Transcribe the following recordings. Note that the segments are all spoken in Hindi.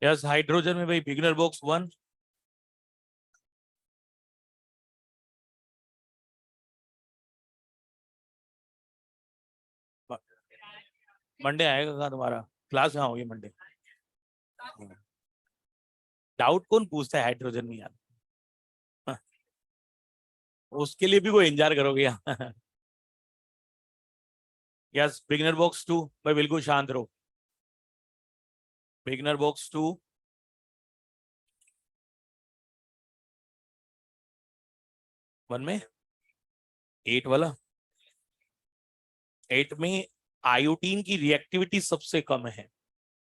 यस, हाइड्रोजन में भाई बिगनर बॉक्स 1। मंडे आएगा कहाँ तुम्हारा? क्लास कहाँ होगी मंडे? डाउट कौन पूछता है हाइड्रोजन में यार? हाँ, उसके लिए भी कोई इंतजार करोगे यहाँ? Yes, beginner box 2। भाई बिल्कुल शांत रहो। बिगनर बॉक्स 2 1 में 8 वाला। 8 में आयोडीन की रिएक्टिविटी सबसे कम है,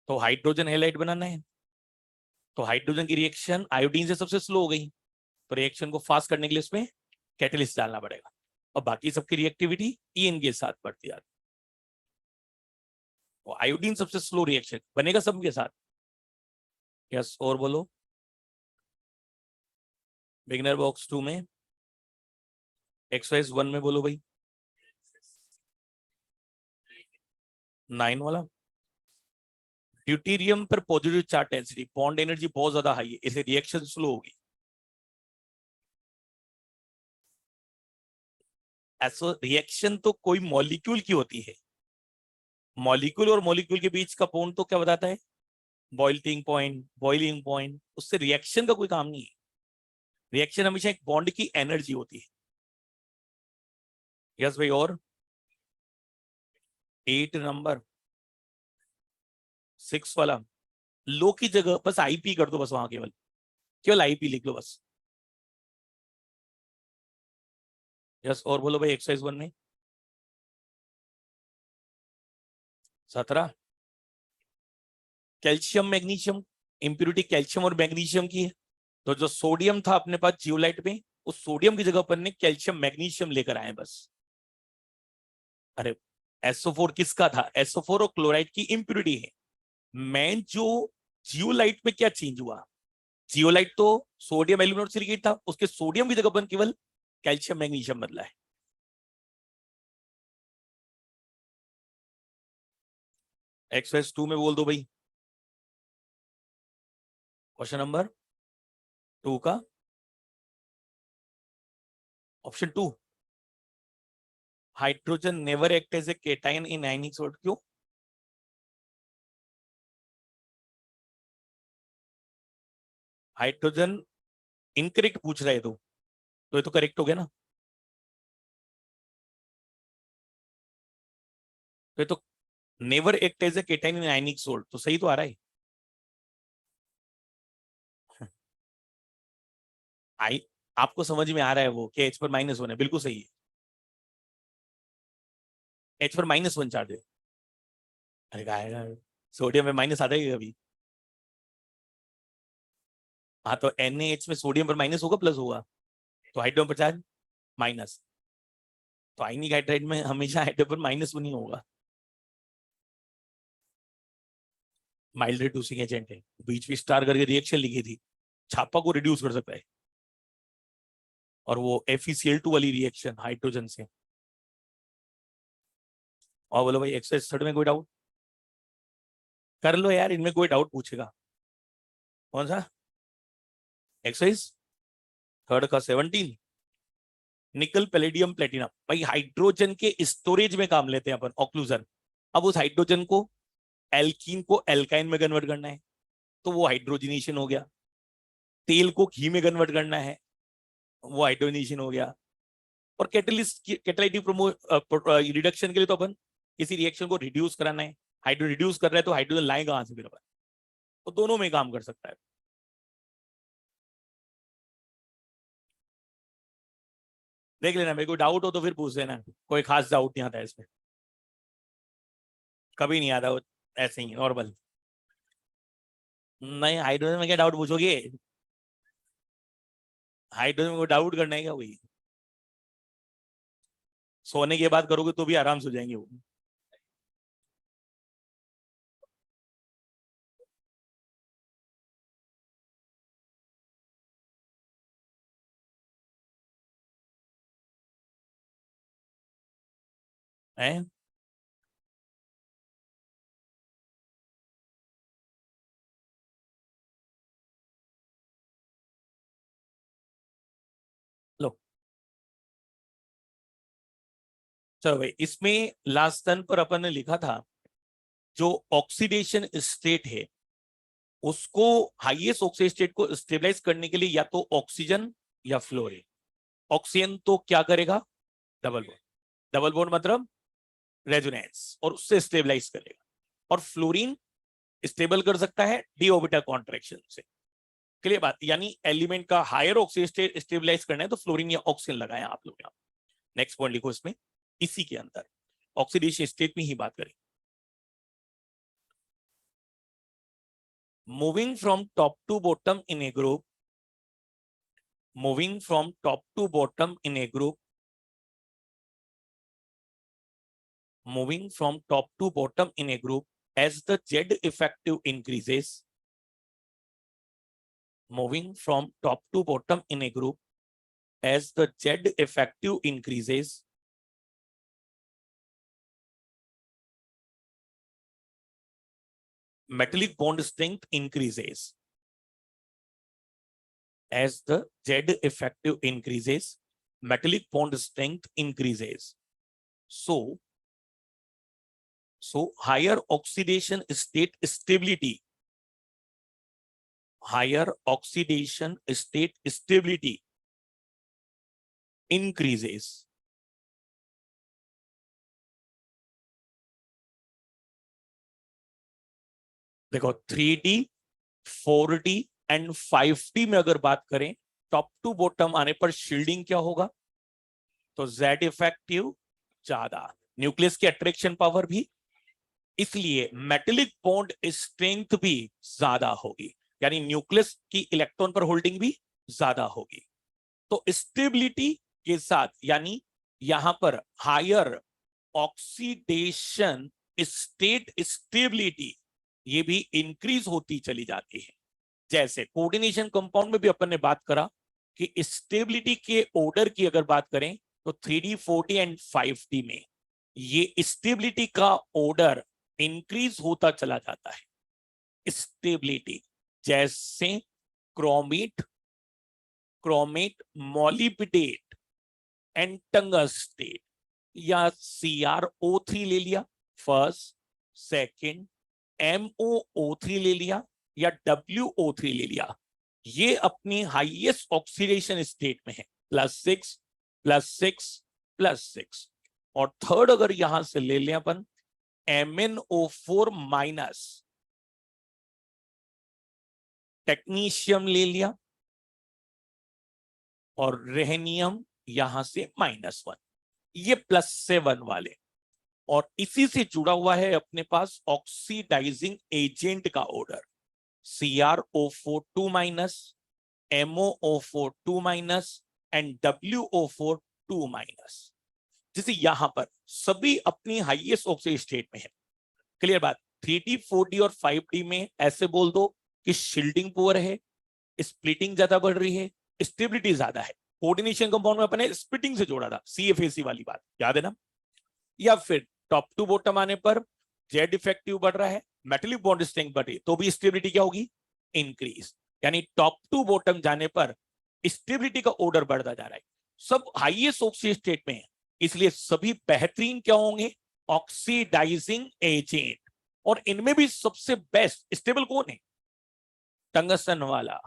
तो हाइड्रोजन हैलाइड बनाना है। तो हाइड्रोजन की रिएक्शन आयोडीन से सबसे स्लो हो गई, तो रिएक्शन को फास्ट करने के लिए इसमें कैटलिस्ट डालना पड़ेगा, और बाकी सबकी रिएक्टिविटी ईएन के साथ बढ़ती जाती है। तो आयोडीन सबसे स्लो रिएक्शन बनेगा सबके साथ। यस, और बोलो। बिगनर बॉक्स 2 में एक्सरसाइज 1 में बोलो भाई। 9 वाला। ड्यूटेरियम पर positive charge density, bond energy बहुत ज्यादा हाई है, इसे रिएक्शन स्लो होगी। ऐसा रिएक्शन तो कोई मॉलिक्यूल की होती है, मॉलिक्यूल और मॉलिक्यूल के बीच का बॉन्ड तो क्या बताता है? बॉइलिंग पॉइंट, उससे रिएक्शन का कोई काम नहीं है। रिएक्शन हमेशा एक बॉन्ड की एनर्जी होती है। यस भाई, और 8 नंबर 6 वाला। लो की जगह बस आईपी कर दो, बस वहां केवल केवल आईपी लिख लो बस। यस, और बोलो भाई एक्सरसाइज 1 में 17। कैल्शियम मैग्नीशियम, इंप्यूरिटी कैल्शियम और मैग्नीशियम की है, तो जो सोडियम था अपने पास जियोलाइट में, उस सोडियम की जगह पर ने कैल्शियम मैग्नीशियम लेकर आए बस। अरे, SO4 किसका था? SO4 और क्लोराइड की इंप्यूरिटी है। मेन जो जियोलाइट में क्या चेंज हुआ, जियोलाइट तो सोडियम एल्यूमिनेट सिलिकेट था, उसके सोडियम की जगह पर केवल कैल्शियम मैग्नीशियम बदला है। एक्सरसाइज 2 में बोल दो भाई। क्वेश्चन नंबर 2 का option 2। Hydrogen never act as a cation in ionic salt, क्यों? हाइड्रोजन इनकरेक्ट पूछ रहे तो ये तो करेक्ट हो गया ना? तो ये तो never act as a cation in ionic salt, तो सही तो आ रहा है। आई, आपको समझ में आ रहा है वो कि H पर -1 है, बिल्कुल सही है। H पर -1 चार्ज है। अरे गायगा, सोडियम में माइनस आता है कभी? हाँ, तो NaH में सोडियम पर माइनस होगा प्लस होगा, तो हाइड्रोजन पर चार्ज माइनस। तो आयनिक हाइड्राइड में हमेशा हाइड्रोजन पर -1 ही होगा। माइल्ड रिड्यूसिंग एजेंट है, बीच में स्टार करके रिएक्शन लिखी थी, छापा को रिड्यूस कर सकता है। और वो FeCl2 वाली रिएक्शन हाइड्रोजन से। और बोलो भाई एक्सरसाइज 3 में कोई डाउट? कर लो यार, इनमें कोई डाउट पूछेगा? कौन सा एक्सरसाइज 3 का 17? निकल पैलेडियम प्लेटिनम। भाई हाइड्रोजन के स्टोरेज में काम लेते हैं अपन, ऑक्लूजन। अब उस हाइड्रोजन को, एल्कीन को एल्काइन में कन्वर्ट करना है, तो वो हाइड्रोजनेशन हो गया। तेल को घी में कन्वर्ट करना है, वो हाइड्रोजनेशन हो गया। और कैटलिस्ट कैटालिटिक रिडक्शन के लिए तो अपन किसी रिएक्शन को रिड्यूस कराना है, हाइड्रो रिड्यूस कर रहे हैं, तो हाइड्रोजन लाए कहां से फिर अपन? तो दोनों में काम कर सकता है। देख लेना, मेरे को डाउट हो तो फिर पूछ लेना, कोई खास डाउट नहीं आता है इसमें, कभी नहीं आता, ऐसे ही नॉर्मल। नहीं, हाइड्रोजन में क्या डाउट पूछोगे? हाइड्रोजन में डाउट करना है क्या कोई? सोने के बाद करोगे तो भी आराम से हो जाएंगे वो। है चलो भाई, इसमें लास्ट टर्न पर अपन ने लिखा था जो ऑक्सीडेशन स्टेट है उसको, हाईएस्ट ऑक्सीडेशन स्टेट को स्टेबलाइज करने के लिए या तो ऑक्सीजन या फ्लोरीन। ऑक्सीजन तो क्या करेगा, डबल बॉन्ड, डबल बॉन्ड मतलब रेजोनेंस, और उससे स्टेबलाइज करेगा। और फ्लोरीन स्टेबल कर सकता है डी ऑर्बिटल कॉन्ट्रैक्शन से। क्लियर बात, यानी एलिमेंट का हायर ऑक्सीजन स्टेट स्टेबलाइज करना है तो फ्लोरीन या ऑक्सीजन लगाए आप लोग यहाँ। नेक्स्ट पॉइंट लिखो इसमें, इसी के अंदर ऑक्सीडेशन स्टेट में ही बात करें। Moving from top to bottom in a group, moving from top to bottom in a group, moving from top to bottom in a group as the Z effective increases, moving from top to bottom in a group as the Z effective increases, metallic bond strength increases. As the Z effective increases, metallic bond strength increases. So higher oxidation state stability, higher oxidation state stability increases. देखो 3D, 4D एंड 5D में अगर बात करें, टॉप टू बॉटम आने पर शील्डिंग क्या होगा, तो Z इफेक्टिव ज्यादा, न्यूक्लियस की अट्रैक्शन पावर भी, इसलिए मेटेलिक बॉन्ड स्ट्रेंथ भी ज्यादा होगी, यानी न्यूक्लियस की इलेक्ट्रॉन पर होल्डिंग भी ज्यादा होगी। तो स्टेबिलिटी के साथ, यानी यहां पर हायर ऑक्सीडेशन स्टेट स्टेबिलिटी ये भी इंक्रीज होती चली जाती है। जैसे कोऑर्डिनेशन कंपाउंड में भी अपन ने बात करा कि स्टेबिलिटी के ऑर्डर की अगर बात करें तो 3D, 4D एंड 5D में ये स्टेबिलिटी का ऑर्डर इंक्रीज होता चला जाता है। स्टेबिलिटी जैसे chromate, chromate, molybdate and tungstate, या CrO3 ले लिया फर्स्ट, सेकंड, MoO3 ले लिया या WO3 ले लिया, ये अपनी हाईएस्ट ऑक्सीडेशन स्टेट में है, +6 +6 +6। और थर्ड अगर यहां से ले लें अपन MnO4- टेक्नीशियम ले लिया और रेहनियम यहां से -1, ये +7 वाले। और इसी से जुड़ा हुआ है अपने पास ऑक्सीडाइजिंग एजेंट का order, CrO4 -, MoO4 and WO4 जैसे यहां पर सभी अपनी हाईएस्ट ऑक्सीडेशन स्टेट में है। क्लियर बात, 3D, 4D और 5D में ऐसे बोल दो कि शील्डिंग पुअर है, स्प्लिटिंग ज्यादा बढ़ रही है, स्टेबिलिटी ज्यादा है। कोऑर्डिनेशन कंपाउंड में अपने स्प्लिटिंग से जोड़ा था, CFAC वाली बात याद है ना। या फिर टॉप टू बॉटम आने पर जेड इफेक्टिव बढ़ रहा है, मेटेलिक बॉन्ड स्ट्रेंथ बढ़ रही, तो भी स्टेबिलिटी क्या होगी, इंक्रीज। यानी टॉप टू बॉटम जाने पर स्टेबिलिटी का ऑर्डर बढ़ता जा रहा है। सब हाईएस्ट ऑक्सीडेशन स्टेट में है, इसलिए सभी बेहतरीन क्या होंगे, ऑक्सीडाइजिंग एजेंट। और इनमें भी सबसे बेस्ट स्टेबल कौन है, टंगस्टन वाला।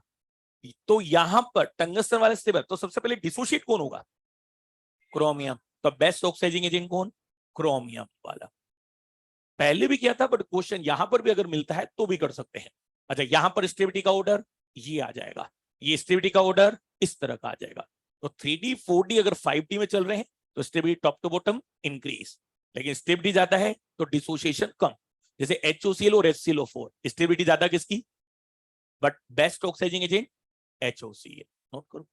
तो यहां पर टंगस्टन वाला स्टेबल, तो सबसे पहले डिसोशिएट कौन होगा, क्रोमियम। तो बेस्ट ऑक्सीडाइजिंग एजेंट कौन, क्रोमियम वाला। पहले भी किया था, बट क्वेश्चन यहां पर भी अगर मिलता है तो भी कर सकते हैं। अच्छा, यहां पर स्टेबिलिटी का ऑर्डर ये आ जाएगा, ये स्टेबिलिटी का ऑर्डर इस तरह का आ जाएगा। तो 3D, 4D अगर 5D में चल रहे हैं तो stability top to bottom increase, लेकिन स्टेबिलिटी ज्यादा है तो डिसोसिएशन कम। जैसे HOCl और HClO4, स्टेबिलिटी ज्यादा किसकी, but best oxidizing agent HOCl। Note करो।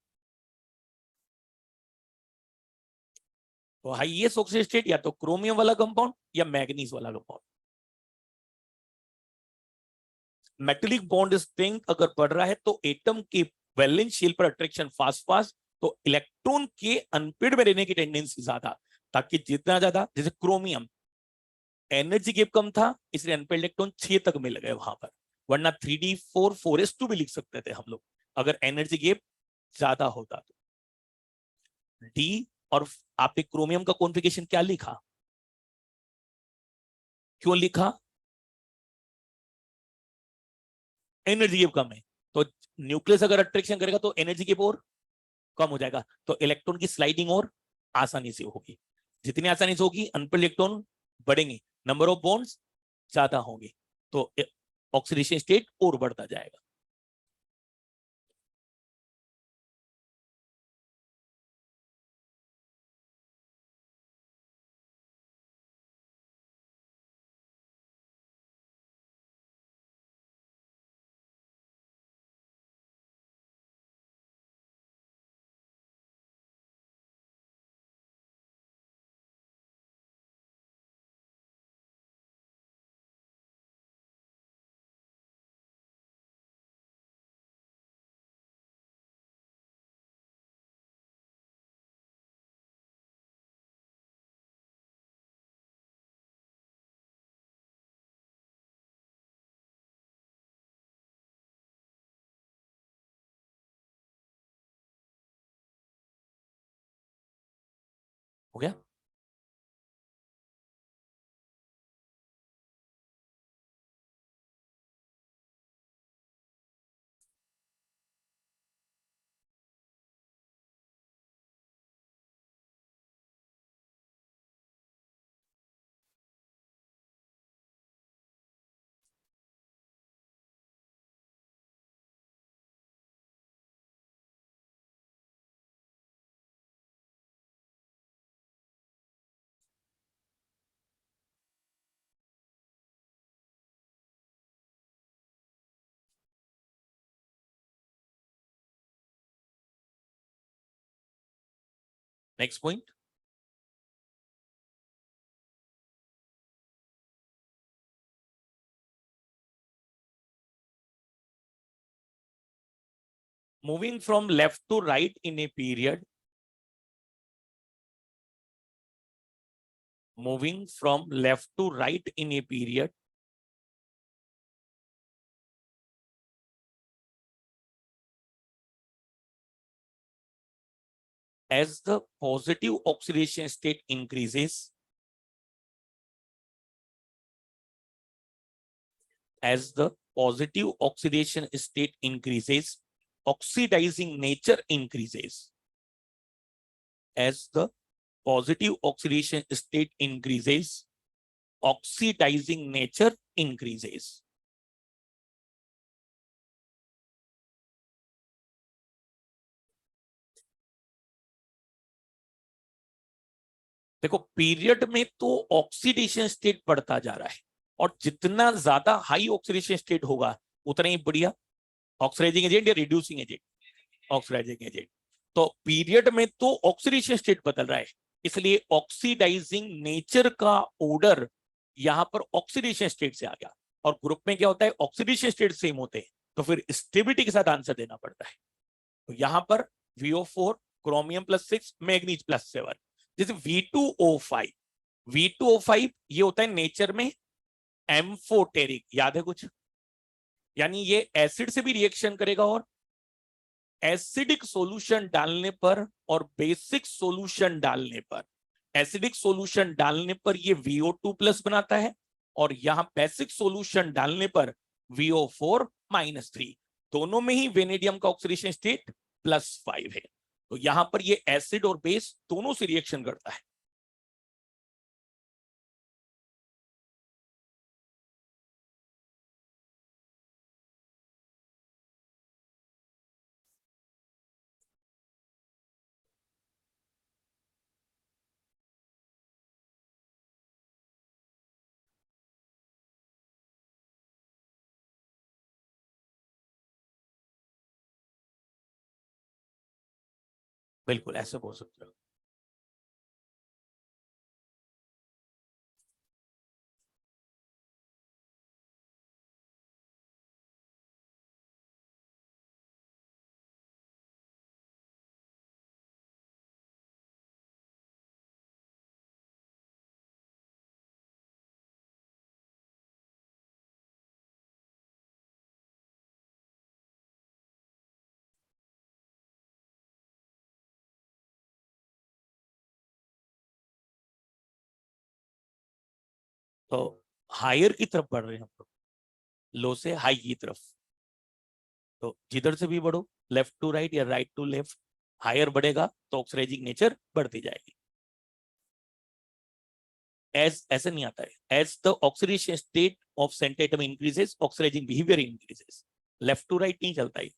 तो हाईएस्ट ऑक्सीडेशन स्टेट या तो क्रोमियम वाला कंपाउंड या मैग्नीज वाला कंपाउंड। मेटेलिक बॉन्ड स्ट्रेंथ अगर बढ़ रहा है तो एटम के वैलेंस शेल पर अट्रैक्शन फास्ट, तो इलेक्ट्रॉन के अनपेड में रहने की टेंडेंसी ज्यादा, ताकि जितना ज्यादा, जैसे क्रोमियम एनर्जी गैप कम था इसलिए अनपेड इलेक्ट्रॉन 6 तक मिल गए वहां पर, वरना 3D4 4s2 भी लिख सकते थे हम लोग अगर एनर्जी गैप ज्यादा होता तो। D और आपने क्रोमियम का कॉन्फ़िगरेशन क्या लिखा, क्यों लिखा, एनर्जी गेप कम है, तो न्यूक्लियस अगर अट्रैक्शन करेगा तो एनर्जी गेप और कम हो जाएगा, तो इलेक्ट्रॉन की स्लाइडिंग और आसानी से होगी, जितनी आसानी से होगी अनपेयर्ड इलेक्ट्रॉन बढ़ेंगे, नंबर ऑफ बॉन्ड्स ज्यादा होंगे, तो ऑक्सीडेशन स्टेट और बढ़ता जाएगा। हो गया। Next point, moving from left to right in a period, moving from left to right in a period, as the positive oxidation state increases, as the positive oxidation state increases, oxidizing nature increases. As the positive oxidation state increases, oxidizing nature increases. देखो पीरियड में तो ऑक्सीडेशन स्टेट बढ़ता जा रहा है, और जितना ज्यादा हाई ऑक्सीडेशन स्टेट होगा उतना ही बढ़िया ऑक्सीडाइजिंग एजेंट या रिड्यूसिंग एजेंट, ऑक्सीडाइजिंग एजेंट। तो पीरियड में तो ऑक्सीडेशन स्टेट बदल रहा है, इसलिए ऑक्सीडाइजिंग नेचर का ऑर्डर यहां पर ऑक्सीडेशन स्टेट से आ गया, और ग्रुप में क्या होता है, ऑक्सीडेशन स्टेट सेम होते हैं, तो फिर स्टेबिलिटी के साथ आंसर देना पड़ता है। तो यहां पर VO4 क्रोमियम +6 मैग्नीज +7, जैसे V2O5, V2O5 ये होता है नेचर में एम्फोटेरिक, याद है कुछ, यानी ये एसिड से भी रिएक्शन करेगा, और एसिडिक सॉल्यूशन डालने पर और बेसिक सॉल्यूशन डालने पर, एसिडिक सॉल्यूशन डालने पर ये VO2+ बनाता है, और यहां बेसिक सॉल्यूशन डालने पर VO4-3, दोनों में ही वेनेडियम का ऑक्सीडेशन स्टेट +5 है, तो यहां पर ये एसिड और बेस दोनों से रिएक्शन करता है। बिल्कुल ऐसे बोल सकते हो। तो हायर की तरफ बढ़ रहे हैं हम लोग, लो से हाई की तरफ। तो जिधर से भी बढ़ो, लेफ्ट टू राइट या राइट टू लेफ्ट, हायर बढ़ेगा तो ऑक्सीडाइजिंग नेचर बढ़ती जाएगी। एज ऐसे नहीं आता है, as the oxidation state of centre atom increases oxidizing behaviour increases, left to right नहीं चलता है।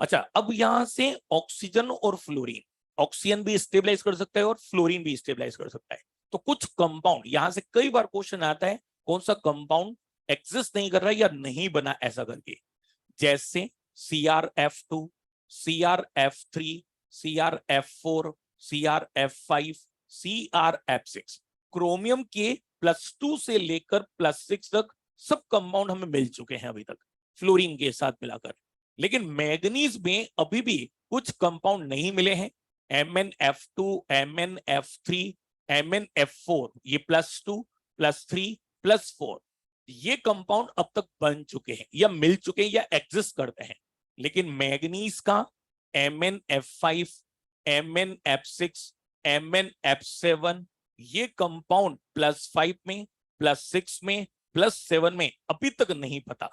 अच्छा, अब यहां से ऑक्सीजन और फ्लोरीन, ऑक्सीजन भी स्टेबलाइज कर सकता है और फ्लोरीन भी स्टेबलाइज कर सकता है। तो कुछ कंपाउंड, यहां से कई बार क्वेश्चन आता है कौन सा कंपाउंड एग्जिस्ट नहीं कर रहा है या नहीं बना ऐसा करके, जैसे CrF2, CrF3, CrF4, CrF5, CrF6। Chromium के +2 से लेकर +6 तक सब कंपाउंड हमें मिल चुके हैं अभी तक फ्लोरीन के साथ मिलाकर। लेकिन मैग्नीज में अभी भी कुछ कंपाउंड नहीं मिले हैं, MnF2, MnF3, MnF4, ये +2, +3, +4, ये कंपाउंड अब तक बन चुके हैं या मिल चुके हैं या एग्जिस्ट करते हैं। लेकिन मैग्नीज का MnF5, MnF6, MnF7, ये कंपाउंड +5 में, +6 में, +7 में अभी तक नहीं पता।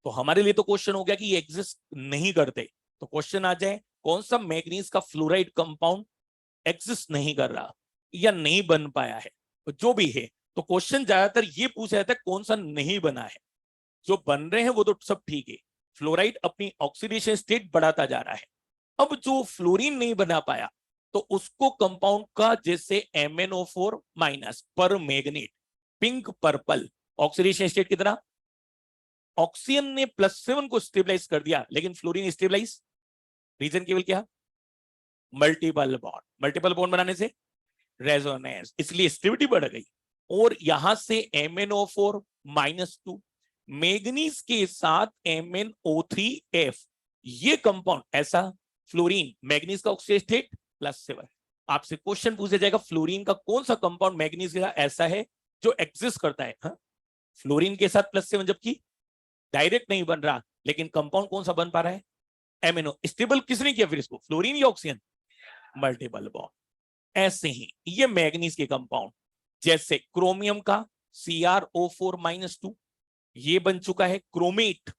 तो हमारे लिए तो क्वेश्चन हो गया कि ये एग्जिस्ट नहीं करते। तो क्वेश्चन आ जाए कौन सा मैग्नीज का फ्लोराइड कंपाउंड एग्जिस्ट नहीं कर रहा या नहीं बन पाया है। तो जो भी है, तो क्वेश्चन ज्यादातर ये पूछा जाता है कौन सा नहीं बना है। जो बन रहे हैं वो तो सब ठीक है, फ्लोराइड अपनी ऑक्सीडेशन स्टेट बढ़ाता जा रहा है। अब जो फ्लोरीन नहीं बना पाया, तो उसको कंपाउंड का जैसे MnO4- पर magnet, pink purple, oxidation state कितना, ऑक्सीजन ने +7 को स्टेबलाइज कर दिया लेकिन फ्लोरीन स्टेबलाइज, रीजन केवल क्या, मल्टीपल बॉन्ड, मल्टीपल बॉन्ड बनाने से रेजोनेंस, इसलिए स्टेबिलिटी बढ़ गई। और यहां से MnO4-2 मैग्नीज के साथ MnO3F, ये कंपाउंड ऐसा, फ्लोरीन मैग्नीज का ऑक्सीडेशन स्टेट +7। आपसे क्वेश्चन पूछा जाएगा फ्लोरीन का कौन सा कंपाउंड मैग्नीज के साथ ऐसा है जो एग्जिस्ट करता है, हाँ? फ्लोरीन के साथ +7, जबकि डायरेक्ट नहीं बन रहा, लेकिन कंपाउंड कौन सा बन पा रहा है, एमिनो। स्टेबल किसने किया फिर इसको, फ्लोरीन या ऑक्सीजन, मल्टीपल बॉन्ड। ऐसे ही ये मैग्नीज के कंपाउंड, जैसे क्रोमियम का CrO4-2, ये बन चुका है क्रोमेट,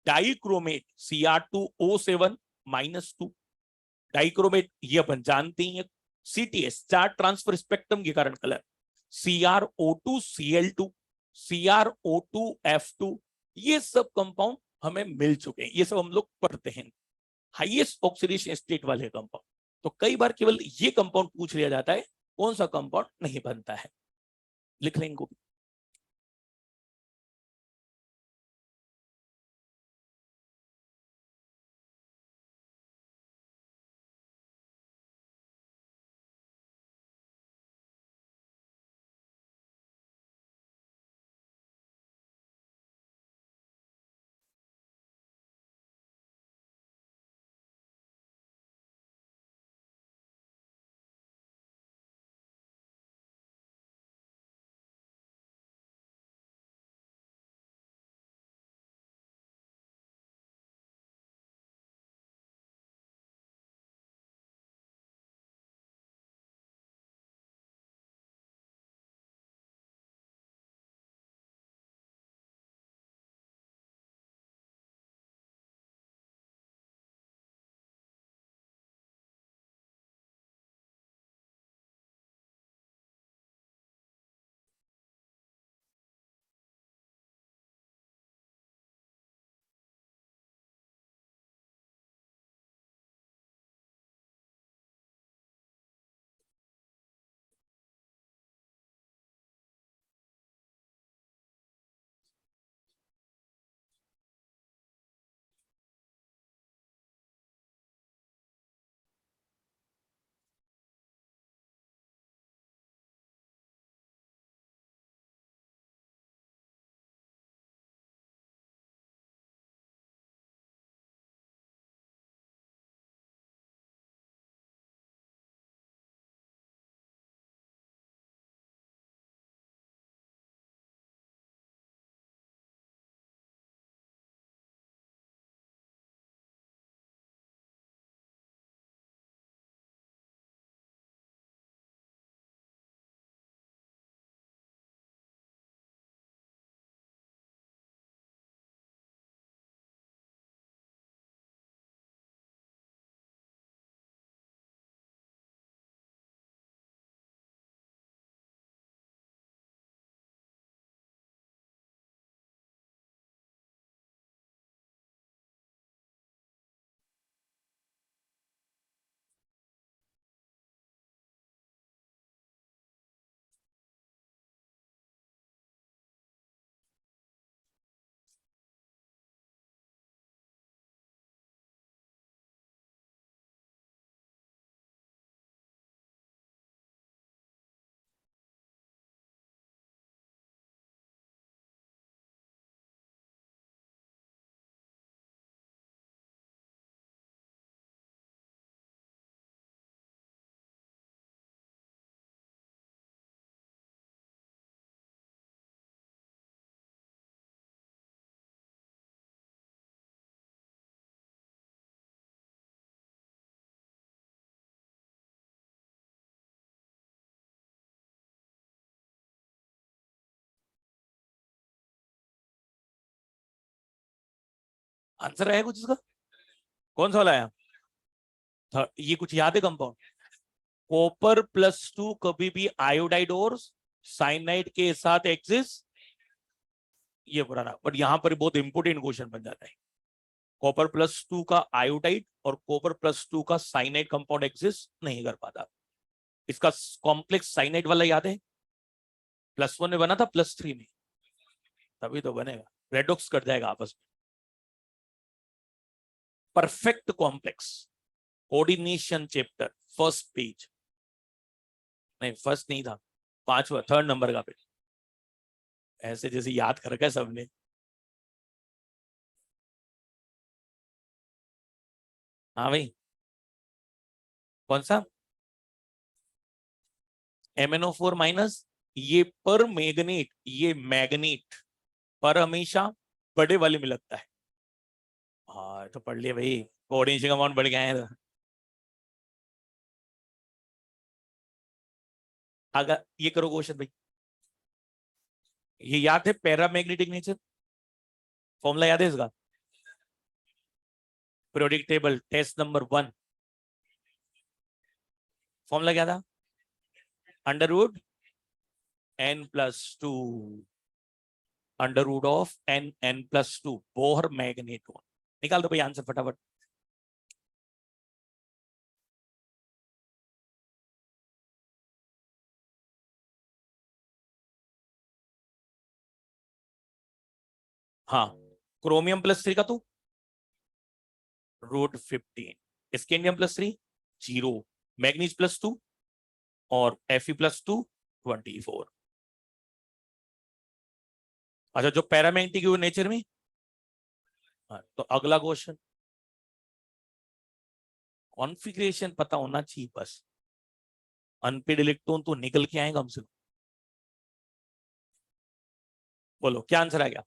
डाइक्रोमेट Cr2O7-2, डाइक्रोमेट ये अपन जानते ही हैं, CTS, चार्ज ट्रांसफर स्पेक्ट्रम के कारण कलर, CrO2Cl2, CrO2F2, ये सब कंपाउंड हमें मिल चुके हैं, ये सब हम लोग पढ़ते हैं, हाईएस्ट ऑक्सीडेशन स्टेट वाले कंपाउंड। तो कई बार केवल ये कंपाउंड पूछ लिया जाता है कौन सा कंपाउंड नहीं बनता है, लिख लेंगे। आंसर है कुछ इसका? कौन सा वाला है? ये कुछ याद है कंपाउंड? कॉपर +2 कभी भी आयोडाइड और साइनाइड के साथ एग्जिस्ट, ये पुराना, बट यहां पर बहुत इंपोर्टेंट क्वेश्चन बन जाता है। कॉपर +2 का आयोडाइड और कॉपर +2 का साइनाइड कंपाउंड एग्जिस्ट नहीं कर पाता। इसका कॉम्प्लेक्स साइनाइड वाला याद है? +1 में बना था, +3 में, तभी तो बनेगा, रेडॉक्स कर जाएगा आपस में। Perfect complex coordination chapter, first page, नहीं फर्स्ट नहीं था, 5वां, 3rd नंबर का पेज। ऐसे जैसे याद कर रखा सबने। हाँ भाई, कौन सा? MnO4-, ये पर मैग्नेट, ये मैग्नेट पर हमेशा बड़े वाले में लगता है। हाँ तो पढ़ लिया भाई, कोऑर्डिनेशन अमाउंट बढ़ गया है। अगर ये करो क्वेश्चन भाई, ये याद है पैरामैग्नेटिक नेचर? फॉर्मूला याद है इसका? Periodic table test number 1, formula क्या था? √n+2, √n+2 Bohr magneton. निकाल दो भाई आंसर फटाफट। हाँ, क्रोमियम +3 का तो √15, स्कैंडियम +3 0, मैग्नीज +2 और Fe+2 24। अच्छा, जो पैरामैग्नेटिक नेचर में। हाँ, तो अगला क्वेश्चन, कॉन्फ़िगरेशन पता होना चाहिए बस, अनपेड इलेक्ट्रॉन तो निकल के आएगा हमसे। बोलो क्या आंसर आ गया?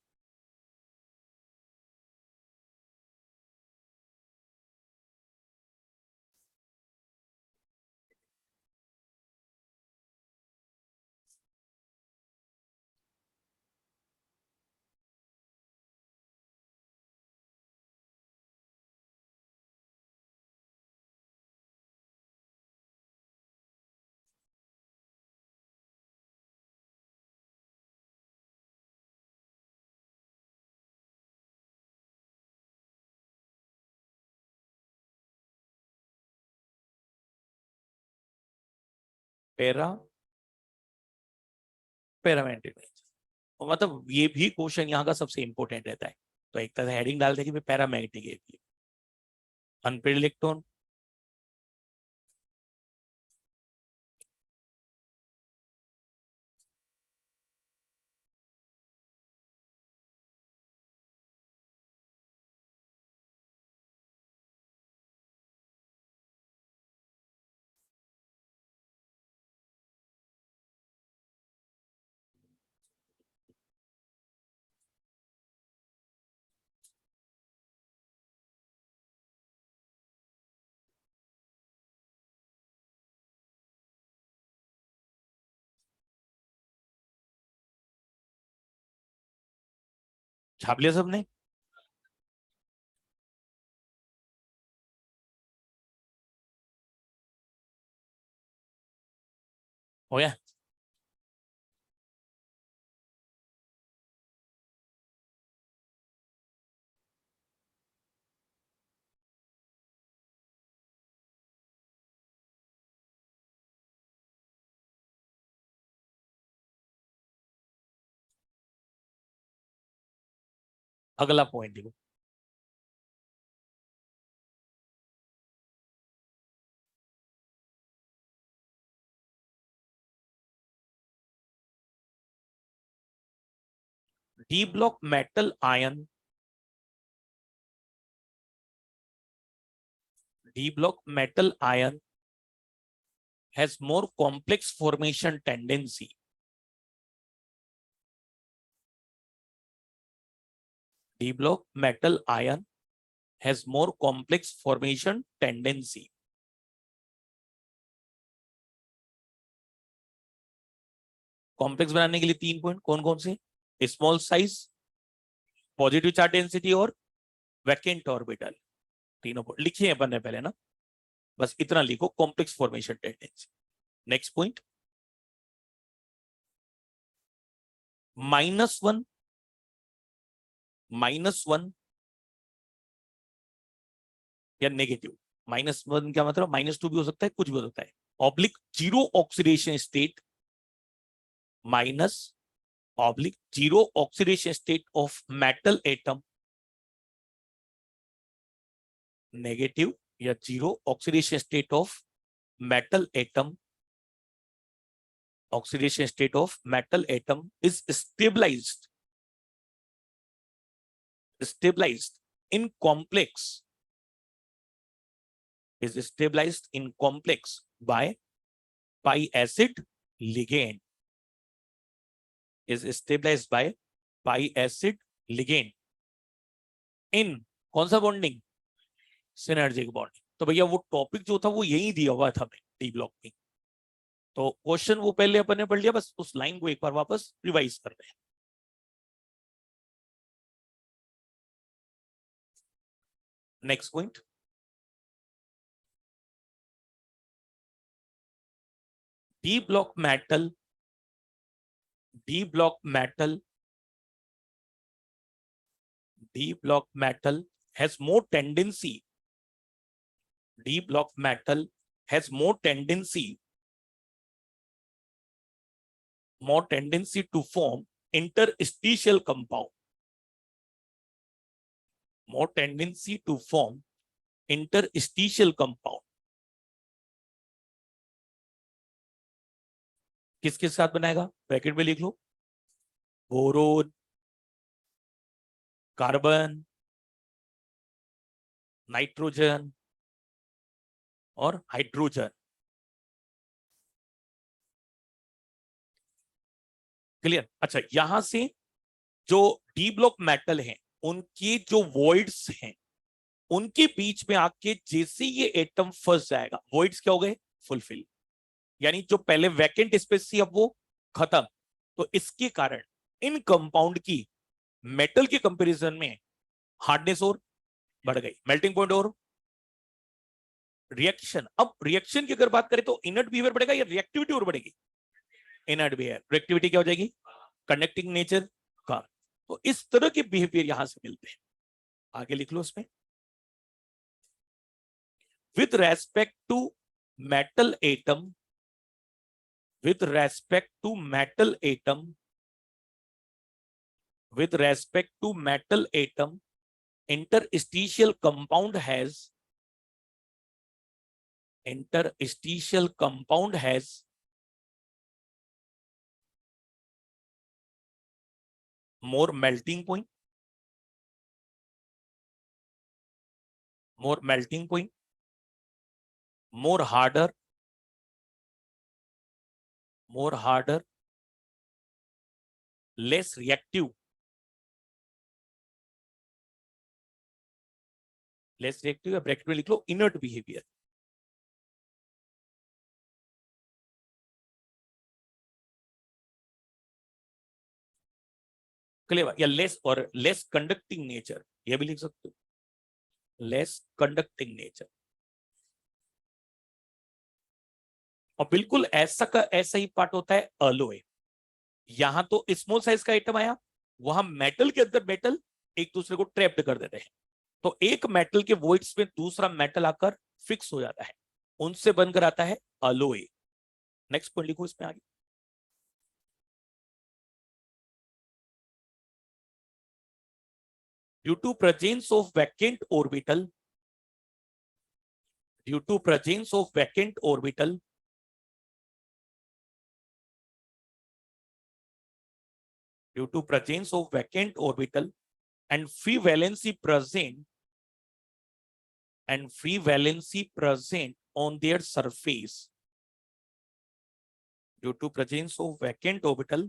पैरा पैरामैग्नेटिक नेचर, मतलब ये भी क्वेश्चन यहाँ का सबसे इंपॉर्टेंट रहता है। तो एक तरह से हेडिंग डाल दे कि पैरामैग्नेटिक है, अनपेड इलेक्ट्रॉन। छाप लिया सबने? हो गया? अगला पॉइंट देखो, D block metal ion, D block metal ion has more complex formation tendency. D block metal ion has more complex formation tendency. Complex बनाने के लिए 3 पॉइंट कौन कौन से? Small size, positive charge density और वैकेंट ऑर्बिटल, तीनों लिखे अपन ने पहले ना, बस इतना लिखो, complex formation tendency. Next point, -1 या नेगेटिव। -1 क्या मतलब, -2 भी हो सकता है, कुछ भी हो सकता है। Oblique zero oxidation state, zero oxidation state of metal atom, negative या zero oxidation state of metal atom, oxidation state of metal atom is stabilized in complex, by pi acid ligand, in कौन सा बॉन्डिंग, सिनर्जिक बॉन्डिंग। तो भैया वो टॉपिक जो था वो यही दिया हुआ था हमें डी ब्लॉक में, तो क्वेश्चन वो पहले अपन ने पढ़ लिया, बस उस लाइन को एक बार वापस रिवाइज कर रहे हैं। Next point, D block metal has more tendency, D block metal has more tendency to form interstitial compound, किसके साथ बनाएगा, ब्रैकेट में लिख लो, बोरोन, कार्बन, नाइट्रोजन और हाइड्रोजन। क्लियर। अच्छा, यहां से जो डी ब्लॉक मेटल हैं उनके जो वॉइड्स हैं उनके बीच में आके जैसे ये एटम फंस जाएगा, वॉइड्स क्या हो गए, फुलफिल, यानी जो पहले वैकेंट स्पेस थी अब वो खत्म। तो इसके कारण इन कंपाउंड की मेटल के कंपैरिजन में हार्डनेस और बढ़ गई, मेल्टिंग पॉइंट और रिएक्शन। अब रिएक्शन की अगर बात करें तो इनर्ट बिहेवियर बढ़ेगा या रिएक्टिविटी और बढ़ेगी, इनर्ट बिहेवियर। रिएक्टिविटी क्या हो जाएगी, कंडक्टिंग नेचर का। तो इस तरह के बिहेवियर यहां से मिलते हैं। आगे लिख लो इसमें, with respect to metal atom, with respect to metal atom, interstitial compound has more melting point, more harder, less reactive, या ब्रैकेट में लिख लो इनर्ट बिहेवियर। क्लियर, या लेस और लेस कंडक्टिंग नेचर, ये भी लिख सकते हो, लेस कंडक्टिंग नेचर। और बिल्कुल ऐसा का ऐसा ही पार्ट होता है अलॉय। यहां तो स्मॉल साइज का आइटम आया, वहां मेटल के अंदर मेटल एक दूसरे को ट्रैप्ड कर देते हैं, तो एक मेटल के वॉइड्स में दूसरा मेटल आकर फिक्स हो जाता है, उनसे बनकर आता है अलॉय। नेक्स्ट पॉइंट लिखो इसमें आगे, due to presence of vacant orbital, due to presence of vacant orbital, due to presence of vacant orbital and free valency present on their surface, due to presence of vacant orbital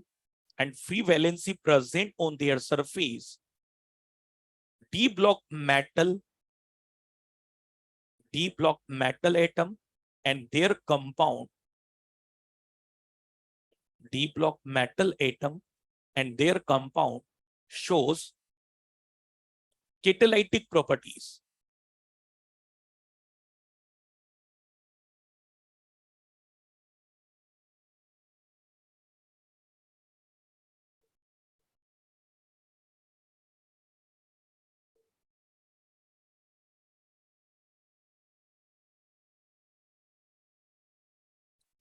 and free valency present on their surface, d block metal atom and their compound, d block metal atom and their compound shows catalytic properties.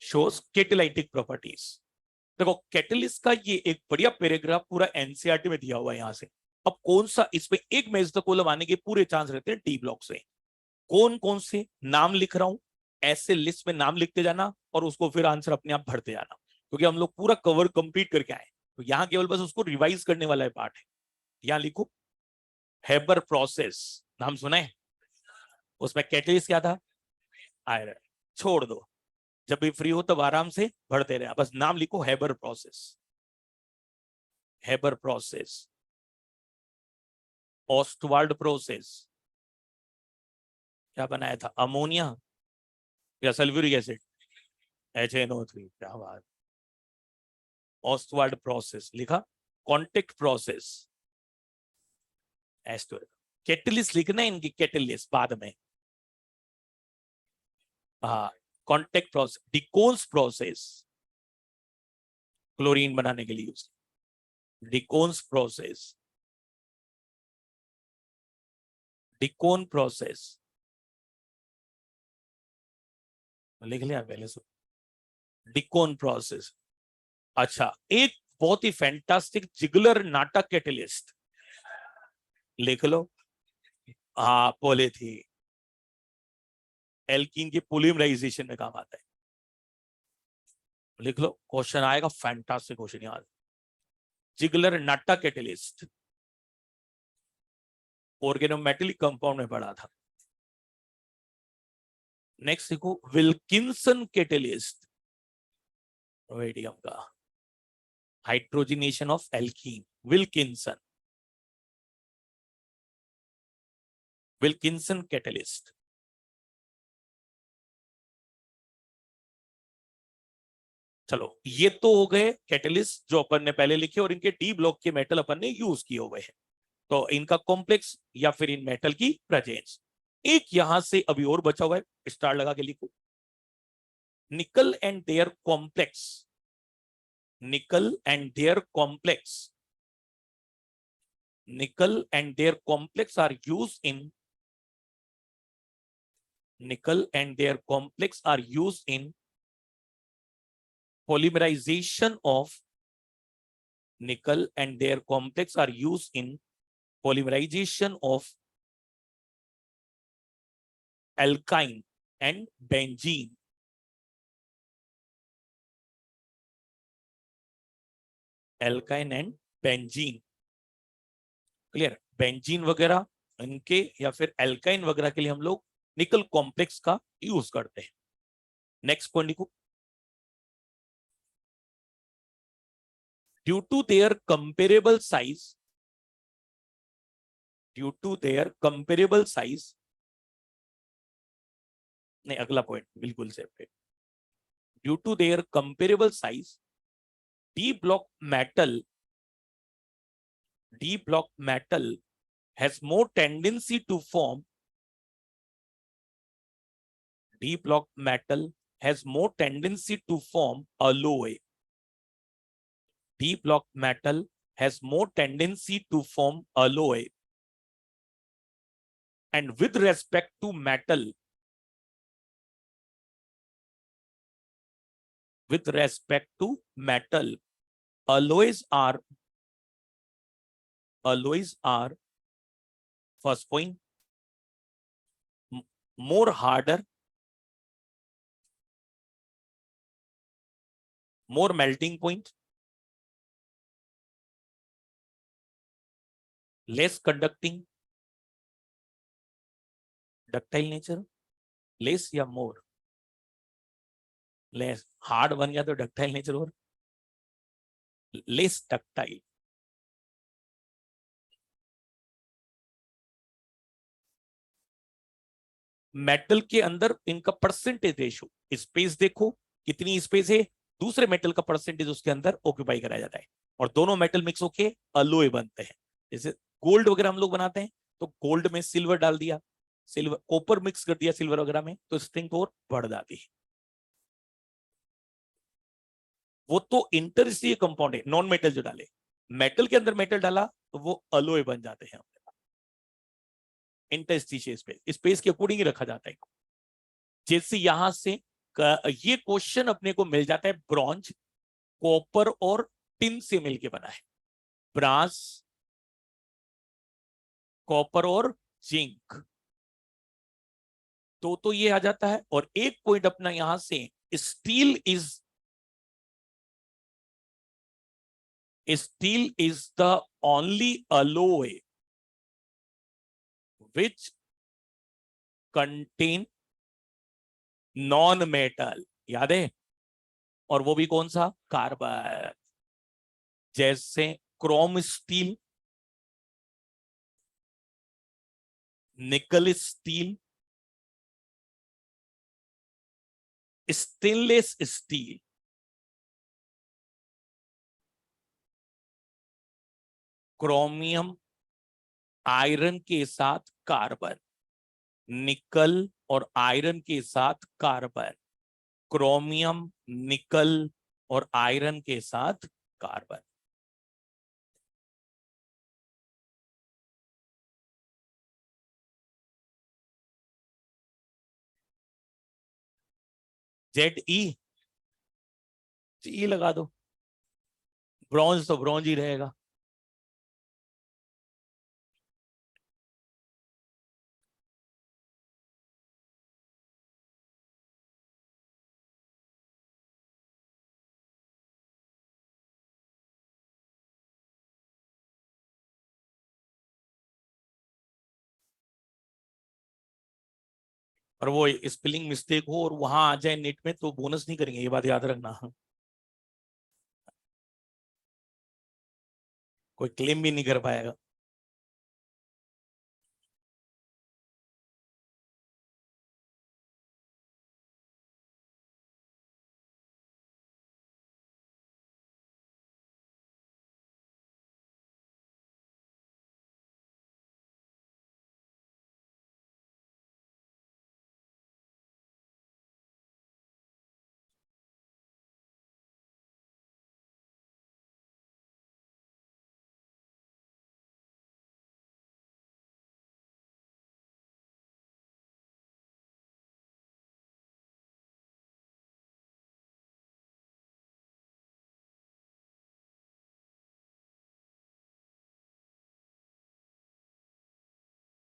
Shows catalytic properties. देखो कैटलिस्ट का ये एक बढ़िया पैराग्राफ पूरा एनसीईआरटी में दिया हुआ है यहां से। अब कौन सा इसमें एक मैच द कॉलम आने के पूरे चांस रहते हैं डी ब्लॉक से। कौन कौन से नाम लिख रहा हूं, ऐसे लिस्ट में नाम लिखते जाना और उसको फिर आंसर अपने आप भरते जाना, क्योंकि हम लोग पूरा कवर कंप्लीट करके आए, तो यहाँ केवल बस उसको रिवाइज करने वाला है पार्ट है। यहाँ लिखो हेबर प्रोसेस, नाम सुना है? उसमें कैटलिस्ट क्या था? आयरन। छोड़ दो, जब भी फ्री हो तब आराम से भरते रहे, बस नाम लिखो Haber process. Haber process, Ostwald process, क्या बनाया था? अमोनिया या सल्फ्यूरिक एसिड? HNO3, क्या बात। ऑस्टवाल्ड प्रोसेस लिखा। कॉन्टेक्ट प्रोसेस, कैटलिस्ट लिखना है इनकी, कैटलिस्ट बाद में। हाँ, कॉन्टेक्ट प्रोसेस। डिकोन्स प्रोसेस, क्लोरीन बनाने के लिए यूज। डिकोन्स प्रोसेस, डिकोन प्रोसेस लिख लिया पहले से। डिकोन प्रोसेस। अच्छा, एक बहुत ही फैंटास्टिक जिगलर नाटक कैटलिस्ट लिख लो। हाँ, पॉलीथीन एल्कीन के पॉलीमराइजेशन में काम आता है, लिख लो। क्वेश्चन आएगा, फैंटास्टिक क्वेश्चन याद। जिगलर नाटक कैटलिस्ट, ऑर्गेनोमेटेलिक कंपाउंड में पढ़ा था। नेक्स्ट देखो विल्किंसन कैटलिस्ट, रेडियम का hydrogenation of alkene. Wilkinson, Wilkinson catalyst. चलो, ये तो हो गए कैटलिस्ट जो अपन ने पहले लिखे और इनके डी ब्लॉक के मेटल अपन ने यूज किए हुए हैं, तो इनका कॉम्प्लेक्स या फिर इन मेटल की प्रेजेंस। एक यहां से अभी और बचा हुआ है, स्टार लगा के लिखो। Nickel and their complex, nickel and their complex, nickel and their complex are used in, nickel and their complex are used in polymerization of, nickel and their complex are used in polymerization of alkyne and benzene. alkyne and benzene, clear? Benzene वगैरह इनके या फिर एल्काइन वगैरह के लिए हम लोग निकल कॉम्प्लेक्स का यूज करते हैं। नेक्स्ट पॉइंट लिखो। Due to their comparable size, due to their comparable size, नहीं अगला पॉइंट बिल्कुल separate. Due to their comparable size, D block metal, D block metal has more tendency to form, D block metal has more tendency to form alloy. D block metal has more tendency to form alloy. And with respect to metal, with respect to metal, alloys are, first point, more harder, more melting point, less conducting, ductile nature, less या more, less hard बन गया तो ductile nature और less ductile। मेटल के अंदर इनका परसेंटेज रेशो, स्पेस देखो कितनी स्पेस है, दूसरे मेटल का परसेंटेज उसके अंदर ऑक्यूपाई कराया जाता है, और दोनों मेटल मिक्स होके अलॉय बनते हैं। जैसे गोल्ड वगैरह हम लोग बनाते हैं तो गोल्ड में सिल्वर डाल दिया, सिल्वर कॉपर मिक्स कर दिया सिल्वर वगैरह में, तो स्ट्रेंथ और बढ़ जाती है। वो तो इंटरस्टिशियल कंपाउंड है, नॉन मेटल जो डाले, मेटल के अंदर मेटल डाला तो वो अलोय बन जाते हैं। इंटरस्टिशियल स्पेस, स्पेस के अकॉर्डिंग ही रखा जाता है। जैसे यहां से ये क्वेश्चन अपने को मिल जाता है, ब्रॉन्ज कॉपर और टिन से मिलके बना है, ब्रास कॉपर और जिंक, तो ये आ जाता है। और एक पॉइंट अपना यहां से, steel is the only alloy which contain non metal, याद है, और वो भी कौन सा, कार्बन। जैसे क्रोम स्टील, निकल steel, stainless steel, chromium iron के साथ कार्बन, निकल और आयरन के साथ कार्बन, क्रोमियम निकल और आयरन के साथ कार्बन। ZE लगा दो, ब्रॉन्ज तो ब्रॉन्ज ही रहेगा। और वो स्पेलिंग मिस्टेक हो और वहां आ जाए नेट में तो बोनस नहीं करेंगे, ये बात याद रखना। कोई क्लेम भी नहीं कर पाएगा।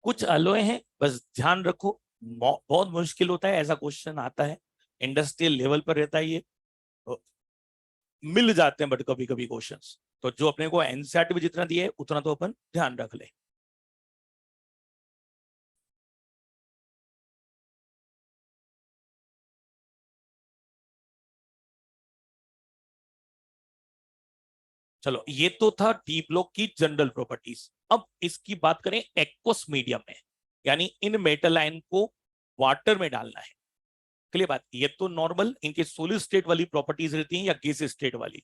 कुछ अलॉय हैं, बस ध्यान रखो, बहुत मुश्किल होता है, ऐसा क्वेश्चन आता है, इंडस्ट्रियल लेवल पर रहता है ये, तो मिल जाते हैं बट कभी कभी क्वेश्चंस, तो जो अपने को एनसीईआरटी में जितना दिया है उतना तो अपन ध्यान रख ले। चलो ये तो था डी ब्लॉक की जनरल प्रॉपर्टीज। अब इसकी बात करें एक्वस मीडियम में, यानी इन मेटल आयन को वाटर में डालना है। क्लियर बात, ये तो नॉर्मल इनके सोलिड स्टेट वाली प्रॉपर्टीज रहती हैं या गैस स्टेट वाली।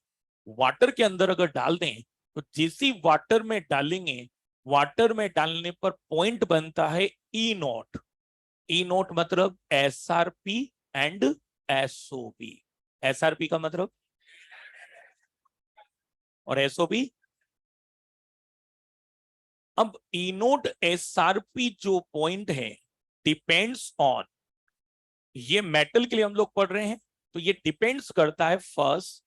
वाटर के अंदर अगर डाल दें तो जैसी वाटर में डालेंगे, वाटर में डालने पर पॉइंट बनता है ई नॉट। ई नोट मतलब SRP एंड SOP। SRP का मतलब, और SOP, अब ई नोट SRP जो पॉइंट है डिपेंड्स ऑन, ये मेटल के लिए हम लोग पढ़ रहे हैं, तो ये डिपेंड्स करता है first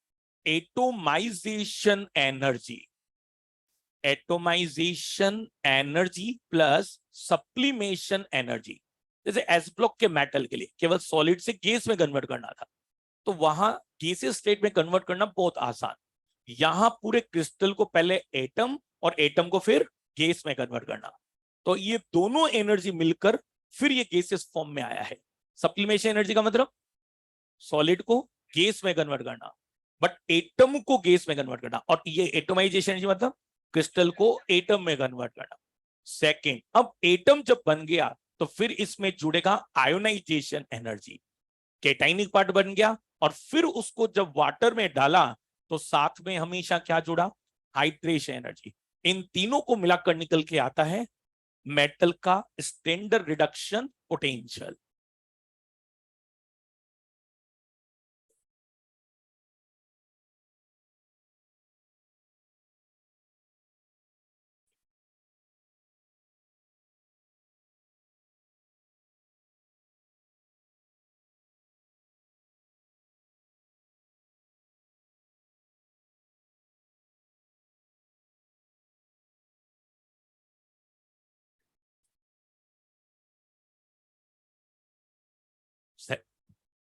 atomisation energy, atomisation energy plus sublimation energy. जैसे एस ब्लॉक के मेटल के लिए केवल सॉलिड से गैस में कन्वर्ट करना था, तो वहां गैसियस स्टेट में कन्वर्ट करना बहुत आसान। यहां पूरे क्रिस्टल को पहले एटम और एटम को फिर गैस में कन्वर्ट करना, तो ये दोनों एनर्जी मिलकर फिर ये गैसियस फॉर्म में आया है। सप्लीमेशन एनर्जी का मतलब सॉलिड को गैस में कन्वर्ट करना, बट एटम को गैस में कन्वर्ट करना, और ये एटोमाइजेशन एनर्जी मतलब क्रिस्टल को एटम में कन्वर्ट करना। सेकेंड, अब एटम जब बन गया तो फिर इसमें जुड़ेगा आयोनाइजेशन एनर्जी, कैटाइनिक पार्ट बन गया, और फिर उसको जब वाटर में डाला तो साथ में हमेशा क्या जुड़ा, हाइड्रेशन एनर्जी। इन तीनों को मिलाकर निकल के आता है मेटल का स्टैंडर्ड रिडक्शन पोटेंशियल।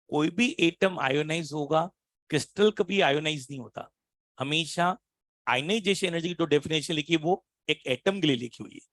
कोई भी एटम आयोनाइज होगा, क्रिस्टल कभी आयोनाइज नहीं होता। हमेशा आयनाइजेशन एनर्जी की जो डेफिनेशन लिखी है वो एक एटम के लिए लिखी हुई है।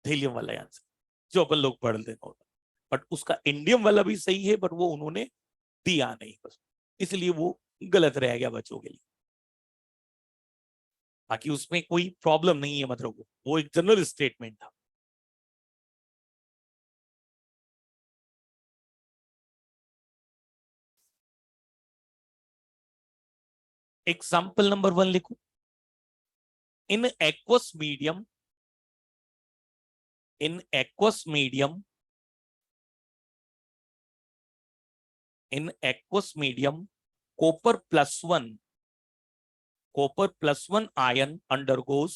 हीलियम वाला आंसर जो अपन लोग पढ़ लेते होता, बट उसका इंडियम वाला भी सही है, बट वो उन्होंने दिया नहीं बस, इसलिए वो गलत रह गया बच्चों के लिए। बाकी उसमें कोई प्रॉब्लम नहीं है, मतलब वो एक जनरल स्टेटमेंट था। एग्जाम्पल नंबर 1 लिखो। In aqueous medium, in aqueous medium, in aqueous medium copper +1, copper +1 ion undergoes,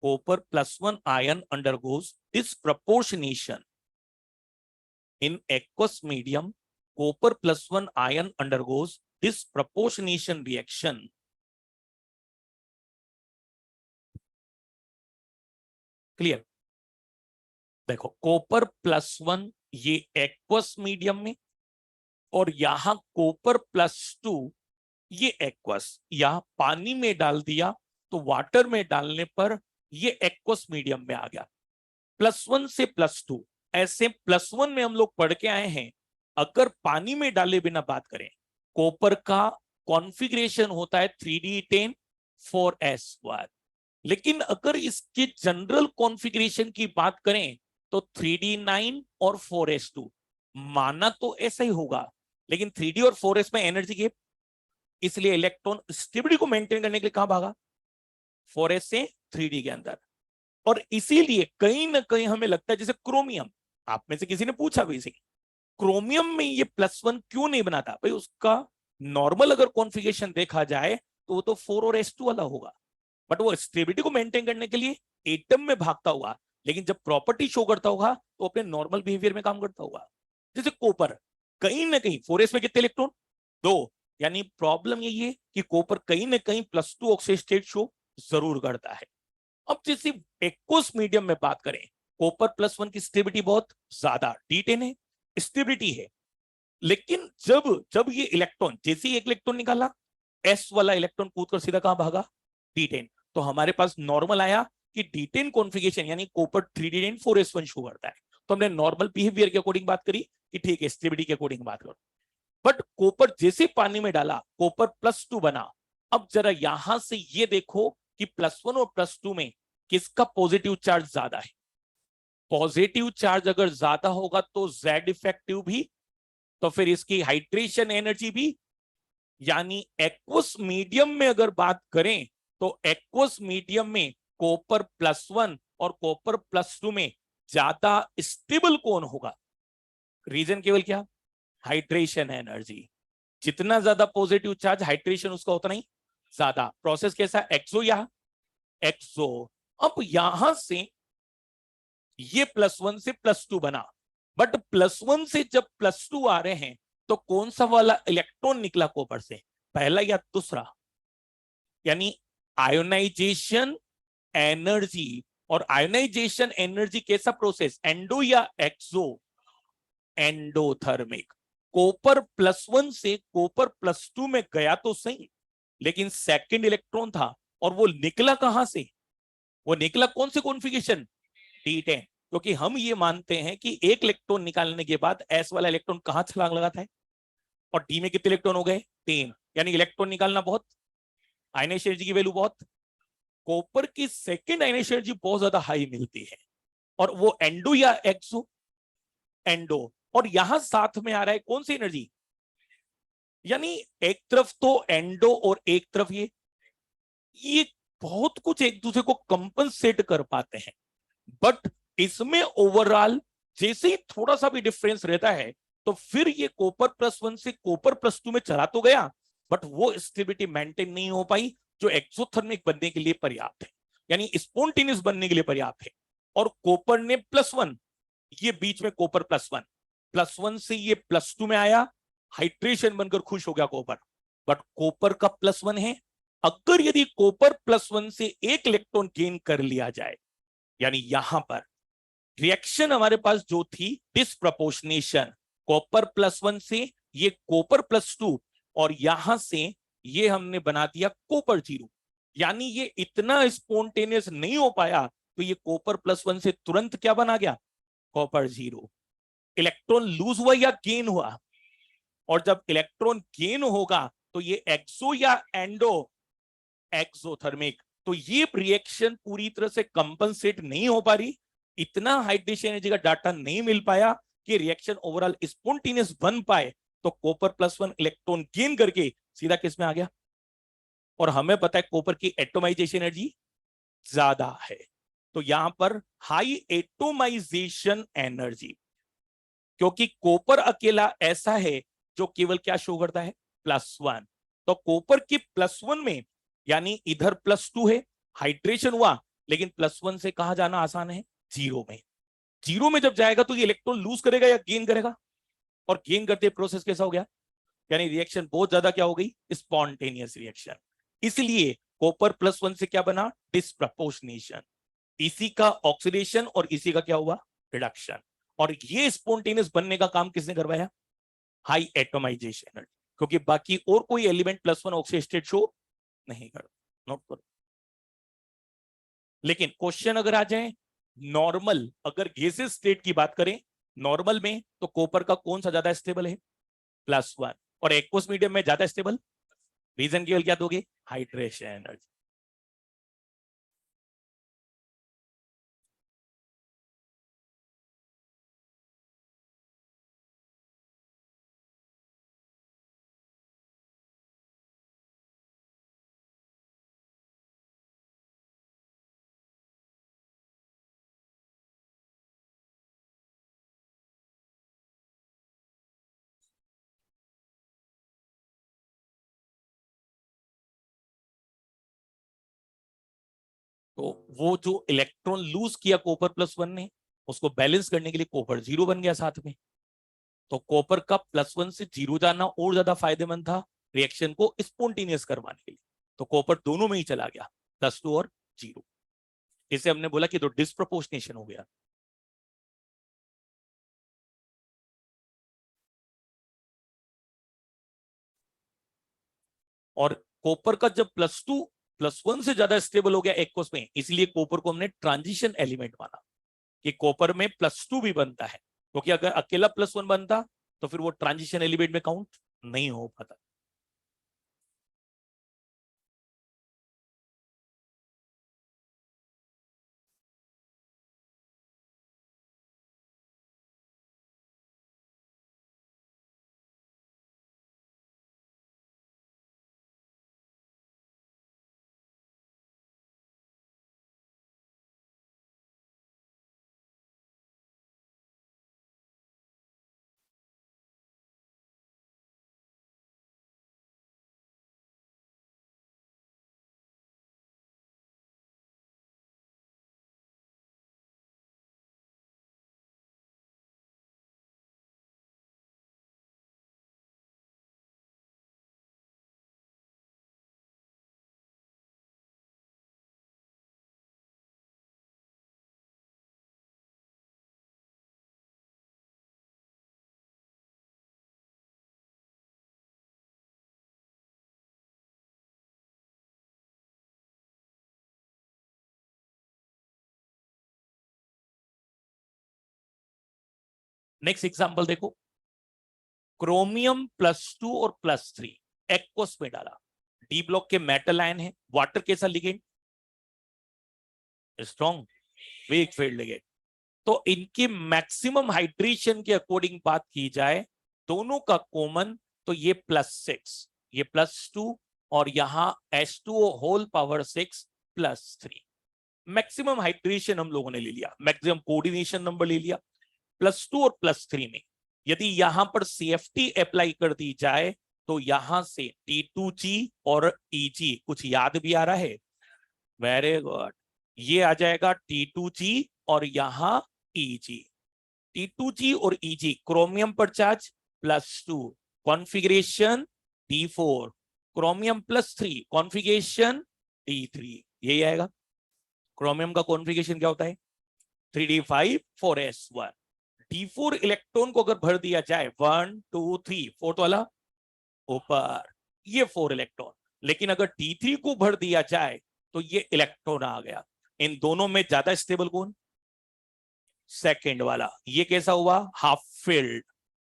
copper +1 ion undergoes disproportionation. In aqueous medium, copper +1 ion undergoes disproportionation reaction. Clear? देखो कॉपर +1 ये एक्वस मीडियम में, और यहां कॉपर +2 ये एक्वस, यहां पानी में डाल दिया तो वाटर में डालने पर ये एक्वस मीडियम में आ गया। +1 से +2, ऐसे +1 में हम लोग पढ़ के आए हैं, अगर पानी में डाले बिना बात करें, कॉपर का कॉन्फ़िगरेशन होता है 3d10 4s²। लेकिन अगर इसके जनरल कॉन्फ़िगरेशन की बात करें तो 3d9 और 4s2। माना तो ऐसा ही होगा, लेकिन 3d और 4s में एनर्जी गैप, इसलिए इलेक्ट्रॉन स्टेबिलिटी को मेंटेन करने के लिए कहां भागा? 4s से 3d के अंदर। और इसीलिए कहीं ना कहीं हमें लगता है जैसे क्रोमियम, आप में से किसी ने पूछा भी इसे, क्रोमियम में ये +1 क्यों नहीं बनाता? भाई उसका नॉर्मल अगर कॉन्फ़िगरेशन देखा जाए तो वो तो 4 और s2 वाला होगा, बट वो स्टेबिलिटी को मेंटेन करने के लिए एटम में भागता हुआ, लेकिन जब प्रॉपर्टी शो करता होगा तो अपने नॉर्मल बिहेवियर में काम करता होगा। जैसे कॉपर, कहीं ना कहीं 4s में कितने इलेक्ट्रॉन? 2। यानी प्रॉब्लम यही है कि कॉपर कहीं ना कहीं +2 ऑक्सीडेशन स्टेट शो जरूर करता है। अब जैसे एक्वस मीडियम में बात करें, कॉपर +1 की स्टेबिलिटी बहुत ज्यादा D10 है, स्टेबिलिटी है। लेकिन जब जब ये इलेक्ट्रॉन, जैसे ही एक इलेक्ट्रॉन निकाला, s वाला इलेक्ट्रॉन कूदकर सीधा कहां भागा? D10। तो हमारे पास नॉर्मल आया कि D10 कॉन्फ़िगरेशन यानी कॉपर 3d10 4s1 शो करता है। तो हमने नॉर्मल बिहेवियर के अकॉर्डिंग बात करी कि ठीक है, स्टेबिलिटी के अकॉर्डिंग बात करो। बट कॉपर जैसे पानी में डाला, कॉपर +2 बना। अब जरा यहां से ये देखो कि +1 और +2 में किसका पॉजिटिव चार्ज ज्यादा है? पॉजिटिव चार्ज अगर ज्यादा होगा तो Z इफेक्टिव भी, तो फिर इसकी हाइड्रेशन एनर्जी भी। यानी एक्वस मीडियम में अगर बात करें तो एक्वस मीडियम में कॉपर +1 और कॉपर +2 में ज्यादा स्टेबल कौन होगा? रीजन केवल क्या? Hydration energy. जितना ज्यादा पॉजिटिव चार्ज, हाइड्रेशन उसका उतना ही ज्यादा। प्रोसेस कैसा? एक्सो या एक्सो। अब यहां से ये +1 से +2 बना, बट +1 से जब +2 आ रहे हैं तो कौन सा वाला इलेक्ट्रॉन निकला कॉपर से, पहला या दूसरा? यानी आयोनाइजेशन एनर्जी। और आयोनाइजेशन एनर्जी कैसा प्रोसेस, एंडो या एक्सो? एंडोथर्मिक। कॉपर +1 से कॉपर +2 में गया तो सही, लेकिन सेकंड इलेक्ट्रॉन था, और वो निकला कहां से? वो निकला कौन से कॉन्फ़िगरेशन? D10। क्योंकि हम ये मानते हैं कि एक इलेक्ट्रॉन निकालने के बाद s वाला इलेक्ट्रॉन कहां छलांग लगाता है, और d में कितने इलेक्ट्रॉन हो गए? 3। यानी इलेक्ट्रॉन निकालना बहुत, आयनाइजेशन एनर्जी की वैल्यू बहुत। कॉपर की सेकेंड आयनेशन एनर्जी बहुत ज्यादा हाई मिलती है, और वो एंडो या एक्सो, एंडो। और यहां साथ में आ रहा है कौन सी एनर्जी, यानी एक तरफ तो एंडो और एक तरफ ये बहुत कुछ एक दूसरे को कंपनसेट कर पाते हैं। बट इसमें ओवरऑल जैसे ही थोड़ा सा भी डिफरेंस रहता है, तो फिर ये कॉपर प्लस वन से कॉपर प्लस टू में चला तो गया, बट वो स्टेबिलिटी मेंटेन नहीं हो पाई जो एक्सोथर्मिक बनने के लिए पर्याप्त है, यानी स्पॉन्टेनियस बनने के लिए पर्याप्त है। और कॉपर ने प्लस वन, ये बीच में कॉपर प्लस वन से ये प्लस टू में आया, हाइड्रेशन बनकर खुश हो गया कॉपर, बट कॉपर का प्लस वन है। अगर यदि कॉपर प्लस वन से एक इलेक्ट्रॉन गेन कर लिया जाए, यानी यहां पर रिएक्शन हमारे पास जो थी डिसप्रपोर्शनेशन, कॉपर प्लस वन से ये कॉपर प्लस टू, और यहां से ये हमने बना दिया कॉपर जीरो, यानी ये इतना स्पॉन्टेनियस नहीं हो पाया, तो ये कॉपर प्लस वन से तुरंत क्या बना गया, कॉपर जीरो। इलेक्ट्रॉन लूज हुआ या गेन हुआ, और जब इलेक्ट्रॉन गेन होगा तो ये एक्सो या एंडो, एक्सोथर्मिक। तो ये रिएक्शन पूरी तरह से कंपनसेट नहीं हो पा रही, इतना हाइड्रेशन एनर्जी का डाटा नहीं मिल पाया कि रिएक्शन ओवरऑल स्पॉन्टेनियस बन पाए। तो copper plus one electron gain करके सीधा किस में आ गया, और हमें पता है कॉपर की एटोमाइजेशन एनर्जी ज्यादा है, तो यहां पर हाई एटोमाइजेशन एनर्जी, क्योंकि कॉपर अकेला ऐसा है जो केवल क्या शो करता है, प्लस वन। तो कॉपर की प्लस वन में, यानी इधर प्लस टू है, हाइड्रेशन हुआ, लेकिन प्लस वन से कहां जाना आसान है, जीरो में। जीरो में जब जाएगा तो ये इलेक्ट्रॉन लूज करेगा या गेन करेगा, और गेन करते प्रोसेस कैसा हो गया, यानी रिएक्शन बहुत ज्यादा क्या हो गई, स्पॉन्टेनियस रिएक्शन। इसलिए कॉपर प्लस वन से क्या बना, डिसप्रपोर्शनेशन, इसी का ऑक्सीडेशन और इसी का क्या हुआ, रिडक्शन। और ये स्पॉन्टेनियस बनने का काम किसने करवाया, हाई एटोमाइजेशन, क्योंकि बाकी और कोई element plus one oxidate state show नहीं कर। नोट करो। लेकिन क्वेश्चन अगर आ जाए नॉर्मल, अगर गैसेस स्टेट की बात करें नॉर्मल में, तो कॉपर का कौन सा ज्यादा स्टेबल है, प्लस वन, और एक्वस मीडियम में ज्यादा स्टेबल, रीजन केवल क्या दोगे, हाइड्रेशन एनर्जी। तो वो जो इलेक्ट्रॉन लूज किया कॉपर प्लस वन ने, उसको बैलेंस करने के लिए कॉपर जीरो बन गया साथ में। तो कॉपर का प्लस वन से जीरो जाना और ज्यादा फायदेमंद था रिएक्शन को स्पॉन्टेनियस करवाने के लिए, तो कॉपर दोनों में ही चला गया, प्लस टू और जीरो। इसे हमने बोला कि तो डिसप्रपोर्शनेशन हो गया। और कॉपर का जब प्लस टू प्लस वन से ज्यादा स्टेबल हो गया एक्वस में, इसलिए कॉपर को हमने ट्रांजिशन एलिमेंट माना, कि कॉपर में प्लस टू भी बनता है, क्योंकि अगर अकेला प्लस वन बनता तो फिर वो ट्रांजिशन एलिमेंट में काउंट नहीं हो पाता। नेक्स्ट एग्जांपल देखो, क्रोमियम प्लस टू और प्लस थ्री एक्वस में डाला, डी ब्लॉक के मेटल आयन है, वाटर कैसा ligand, strong weak field ligand. तो इनके मैक्सिमम हाइड्रेशन के अकॉर्डिंग बात की जाए दोनों का कॉमन, तो ये +6, ये +2 और यहां H2O whole power 6 +3। Maximum hydration हम लोगों ने ले लिया, मैक्सिमम कोऑर्डिनेशन नंबर ले लिया +2 और +3 में। यदि यहां पर CFT अप्लाई कर दी जाए तो यहां से T2G और EG कुछ याद भी आ रहा है? वेरी गुड, ये आ जाएगा T2G और यहां EG। T2G और EG क्रोमियम पर charge +2, configuration D4, chromium +3 configuration D3, यही आएगा। क्रोमियम का कॉन्फ़िगरेशन क्या होता है? 3d5 4s1। D4 इलेक्ट्रॉन को अगर भर दिया जाए 1 2 3 फोर्थ वाला ऊपर, ये 4 इलेक्ट्रॉन, लेकिन अगर D3 को भर दिया जाए तो ये इलेक्ट्रॉन आ गया। इन दोनों में ज्यादा स्टेबल कौन? सेकंड वाला। ये कैसा हुआ? Half filled.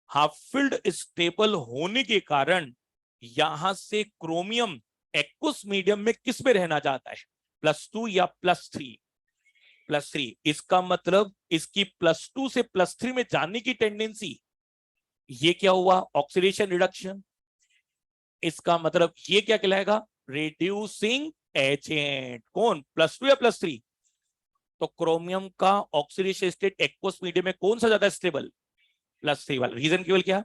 Half filled stable होने के कारण यहां से क्रोमियम एक्वस मीडियम में किस में रहना चाहता है? +2 या +3? +3। इसका मतलब इसकी +2 से +3 में जाने की टेंडेंसी, ये क्या हुआ? Oxidation reduction. इसका मतलब ये क्या कहलाएगा? Reducing agent. कौन? +2 या +3? तो क्रोमियम का ऑक्सीडेशन स्टेट एक्वस मीडियम में कौन सा ज्यादा स्टेबल? +3 वाला। रीजन केवल क्या?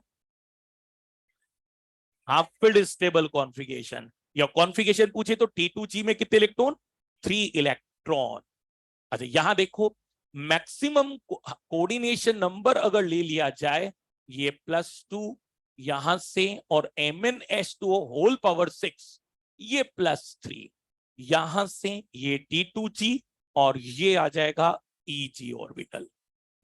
Half field stable configuration. या कॉन्फ़िगरेशन पूछे तो T2G में कितने इलेक्ट्रॉन? 3 इलेक्ट्रॉन। अच्छा यहां देखो, मैक्सिमम कोऑर्डिनेशन नंबर अगर ले लिया जाए, ये +2 यहां से और MnH2O होल पावर 6, ये +3 यहां से, ये T2G और ये आ जाएगा EG ऑर्बिटल।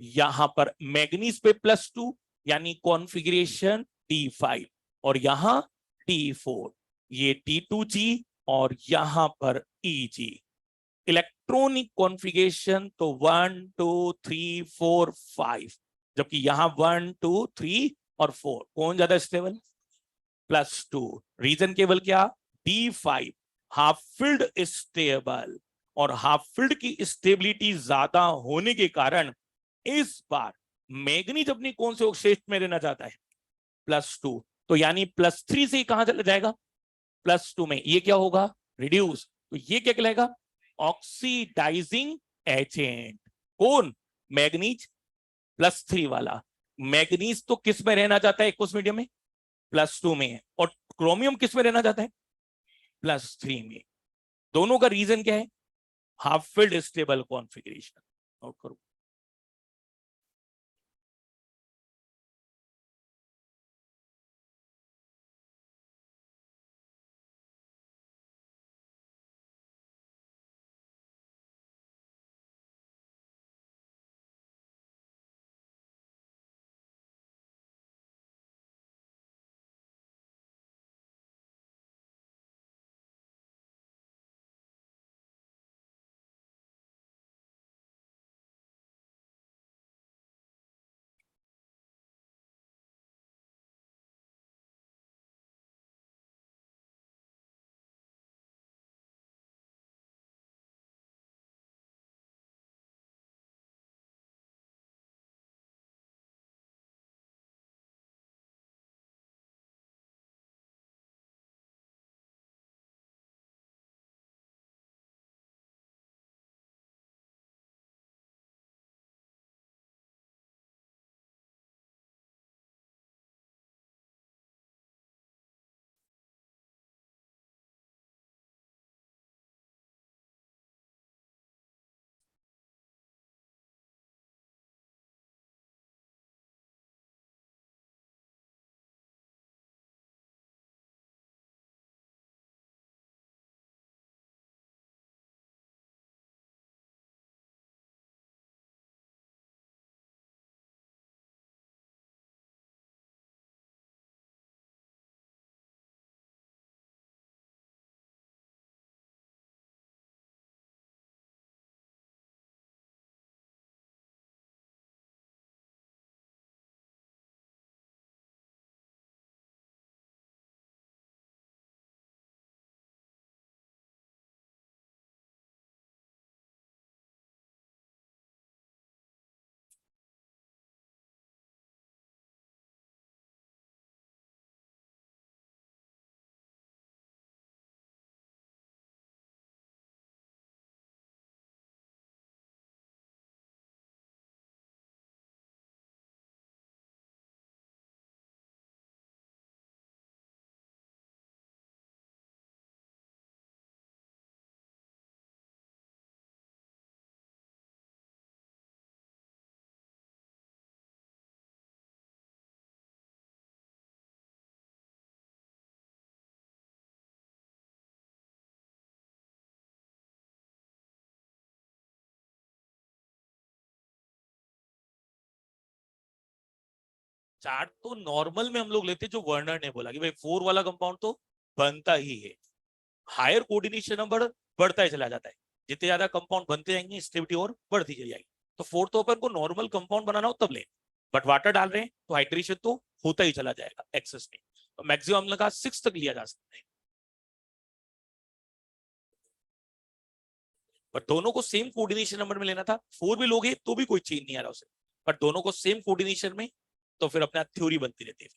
यहां पर मैग्नीज पे +2 यानी कॉन्फ़िगरेशन D5 और यहां T4, ये T2G और यहां पर EG। इलेक्ट्रॉनिक कॉन्फ़िगरेशन तो 1 2 3 4 5, जबकि यहां 1 2 3 और 4 कौन ज्यादा स्टेबल? +2। रीजन केवल क्या? D5 हाफ फील्ड स्टेबल, और हाफ फील्ड की स्टेबिलिटी ज्यादा होने के कारण इस बार मैग्नीज अपनी कौन से ऑक्सीडेशन में रहना चाहता है? +2। तो यानी +3 से कहां चला जाएगा? +2 में। ये क्या होगा? रिड्यूस। तो ये क्या कहलाएगा? Oxidising agent. कौन? मैग्नीज +3 वाला। मैग्नीज तो किस में रहना चाहता है एक्वस मीडियम में? +2 में है। और क्रोमियम किस में रहना चाहता है? +3 में। दोनों का रीजन क्या है? Half field stable configuration. Note करो। चार्ट तो नॉर्मल में हम लोग लेते जो वर्नर ने बोला कि भाई 4 वाला कंपाउंड तो बनता ही है, हायर कोऑर्डिनेशन नंबर बढ़ता ही चला जाता है, जितने ज्यादा कंपाउंड बनते जाएंगे स्टेबिलिटी और बढ़ती चली जाएगी। तो 4 तो अपन को नॉर्मल कंपाउंड बनाना हो तब ले, बट वाटर डाल रहे हैं तो हाइड्रेशन तो होता ही चला जाएगा एक्सेस में, तो मैक्सिमम हमने कहा 6 तक लिया जा सकता है। पर दोनों को सेम कोऑर्डिनेशन नंबर में लेना था, 4 भी लोगे तो भी कोई चेंज नहीं आ रहा उसे, पर दोनों को सेम कोऑर्डिनेशन में, तो फिर अपना थ्योरी बनती रहती है।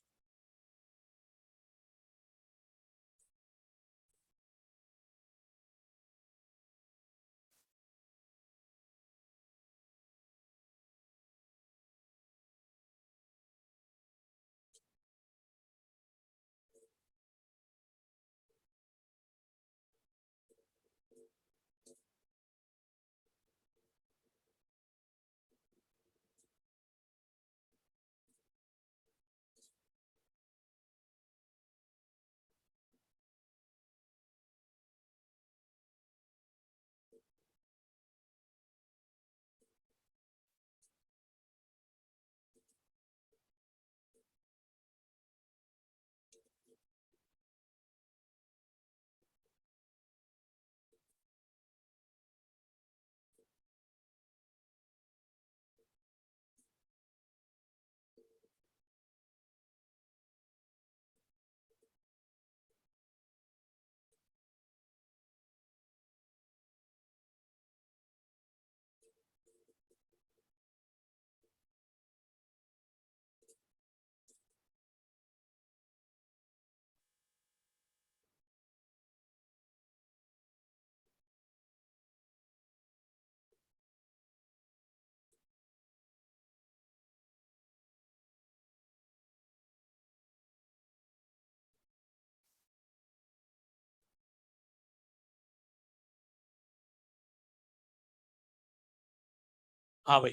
हाँ भाई,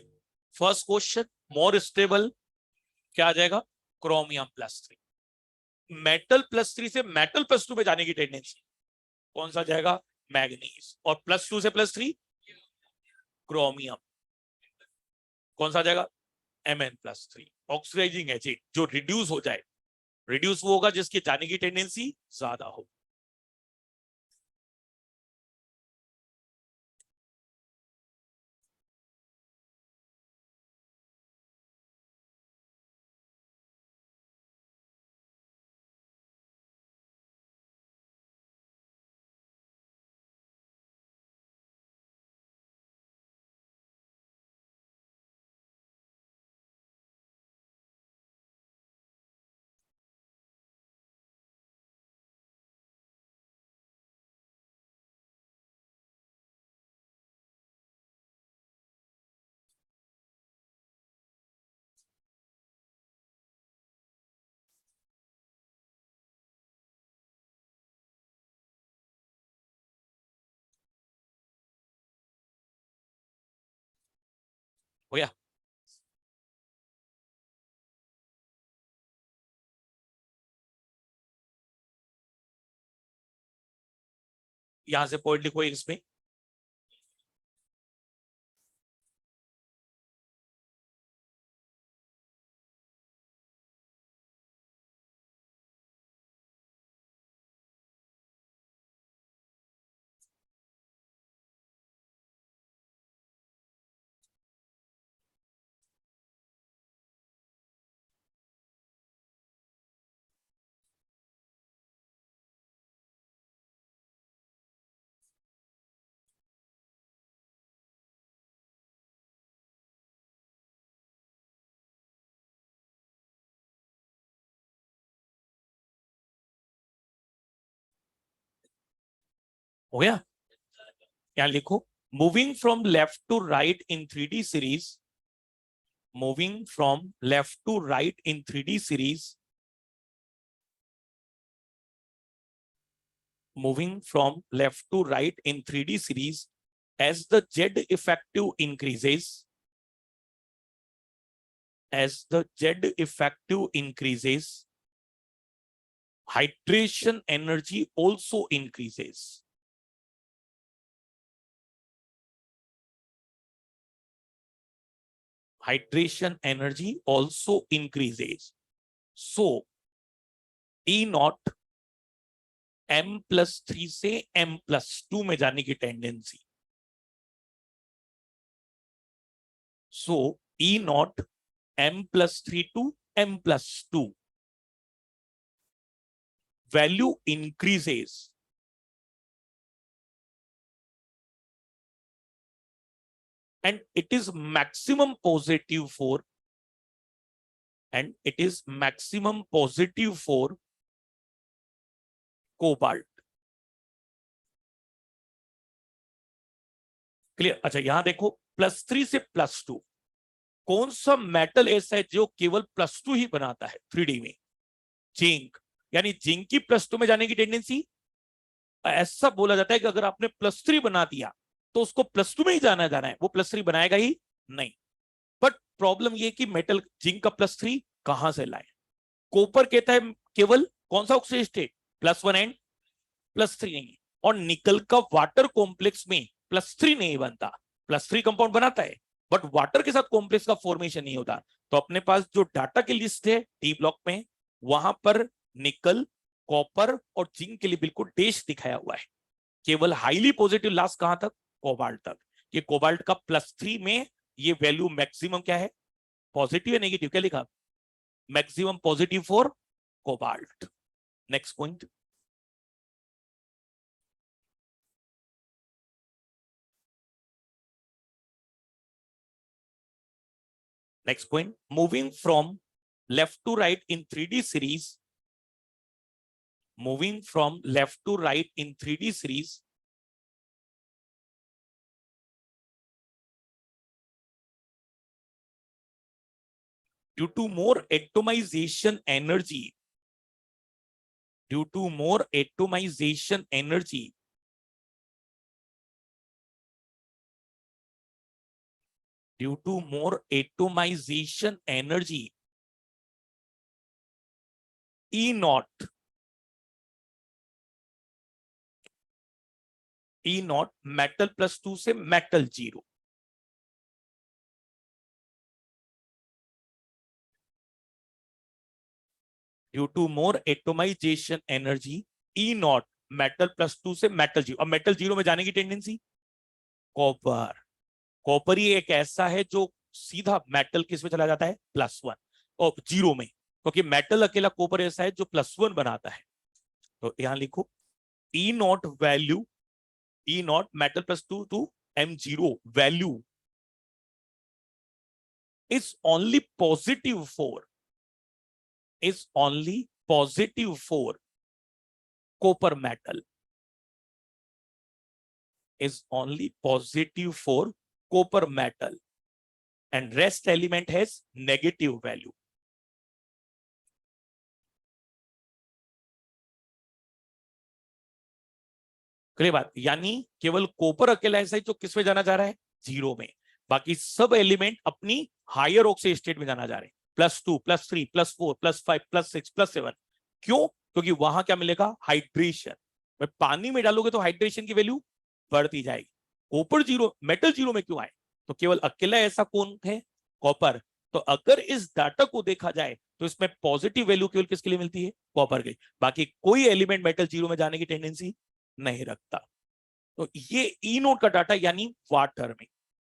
फर्स्ट क्वेश्चन, मोर स्टेबल क्या आ जाएगा, क्रोमियम प्लस 3। मेटल प्लस 3 से मेटल प्लस 2 पे जाने की टेंडेंसी, कौन सा जाएगा, मैग्नीज, और प्लस 2 से प्लस 3 क्रोमियम, कौन सा जाएगा, Mn+3। ऑक्सीडाइजिंग एजेंट जो रिड्यूस हो जाए, रिड्यूस वो होगा जिसके जाने की टेंडेंसी ज्यादा हो। हो गया, यहां से पॉइंट लिखो इसमें, हो गया, यहां लिखो, moving from left to right in 3D series, moving from left to right in 3D series, moving from left to right in 3D series, as the Z effective increases, as the Z effective increases, hydration energy also increases. Hydration energy also increases. So E not M+3 से M+2 में जाने की tendency, so E not M+3 to M+2 value increases and it is maximum positive for cobalt. Clear? अच्छा यहां देखो +3 से +2, कौन सा मेटल ऐसा है जो केवल +2 ही बनाता है 3D में? जिंक। यानी जिंक की +2 में जाने की टेंडेंसी, ऐसा बोला जाता है कि अगर आपने +3 बना दिया तो उसको +2 में ही जाना है, वो +3 बनाएगा ही नहीं। बट प्रॉब्लम ये कि मेटल जिंक का +3 कहां से लाए? कॉपर कहता है केवल कौन सा ऑक्सीजन स्टेट, +1 एंड +3 नहीं। और निकल का वाटर कॉम्प्लेक्स में +3 नहीं बनता, +3 कंपाउंड बनाता है बट वाटर के साथ कॉम्प्लेक्स का फॉर्मेशन नहीं होता। तो अपने पास जो डाटा की लिस्ट है डी ब्लॉक में, वहां पर निकल, कॉपर और जिंक के लिए बिल्कुल डैश दिखाया हुआ है। केवल हाईली पॉजिटिव लास्ट कहां तक? कोबाल्ट तक। ये कोबाल्ट का +3 में ये वैल्यू मैक्सिमम क्या है? पॉजिटिव है नेगेटिव? क्या लिखा? Maximum positive for cobalt. Next point, next point, moving from left to right in 3D series, moving from left to right in 3D series, due to more atomization energy, due to more atomization energy, due to more atomization energy, E naught, E naught metal +2 से metal 0, due to more atomization energy, E naught metal +2 से metal 0। अब metal 0 में जाने की टेंडेंसी, कॉपर। कॉपर ही एक ऐसा है जो सीधा मेटल किस में चला जाता है? +1 और 0 में, क्योंकि मेटल अकेला कॉपर ऐसा है जो +1 बनाता है। तो यहां लिखो E naught value, E naught metal +2 to M0 value is only positive for, is only positive for copper metal, is only positive for copper metal and rest element has negative value. Clear बात? यानी केवल कॉपर अकेला ऐसा है जो किस में जाना जा रहा है? 0 में। बाकी सब एलिमेंट अपनी हायर ऑक्सीजन स्टेट में जाना जा रहे हैं, +2 +3 +4 +5 +6 +7। क्यों? क्योंकि वहां क्या मिलेगा? हाइड्रेशन। पानी में डालोगे तो हाइड्रेशन की वैल्यू बढ़ती जाएगी। कॉपर 0, मेटल 0 में क्यों आए? तो केवल अकेला ऐसा कौन है? कॉपर। तो अगर इस डाटा को देखा जाए तो इसमें पॉजिटिव वैल्यू केवल किसके लिए मिलती है? कॉपर की। बाकी कोई एलिमेंट मेटल 0 में जाने की टेंडेंसी नहीं रखता। तो ये ई नोट का डाटा यानी वाटर में।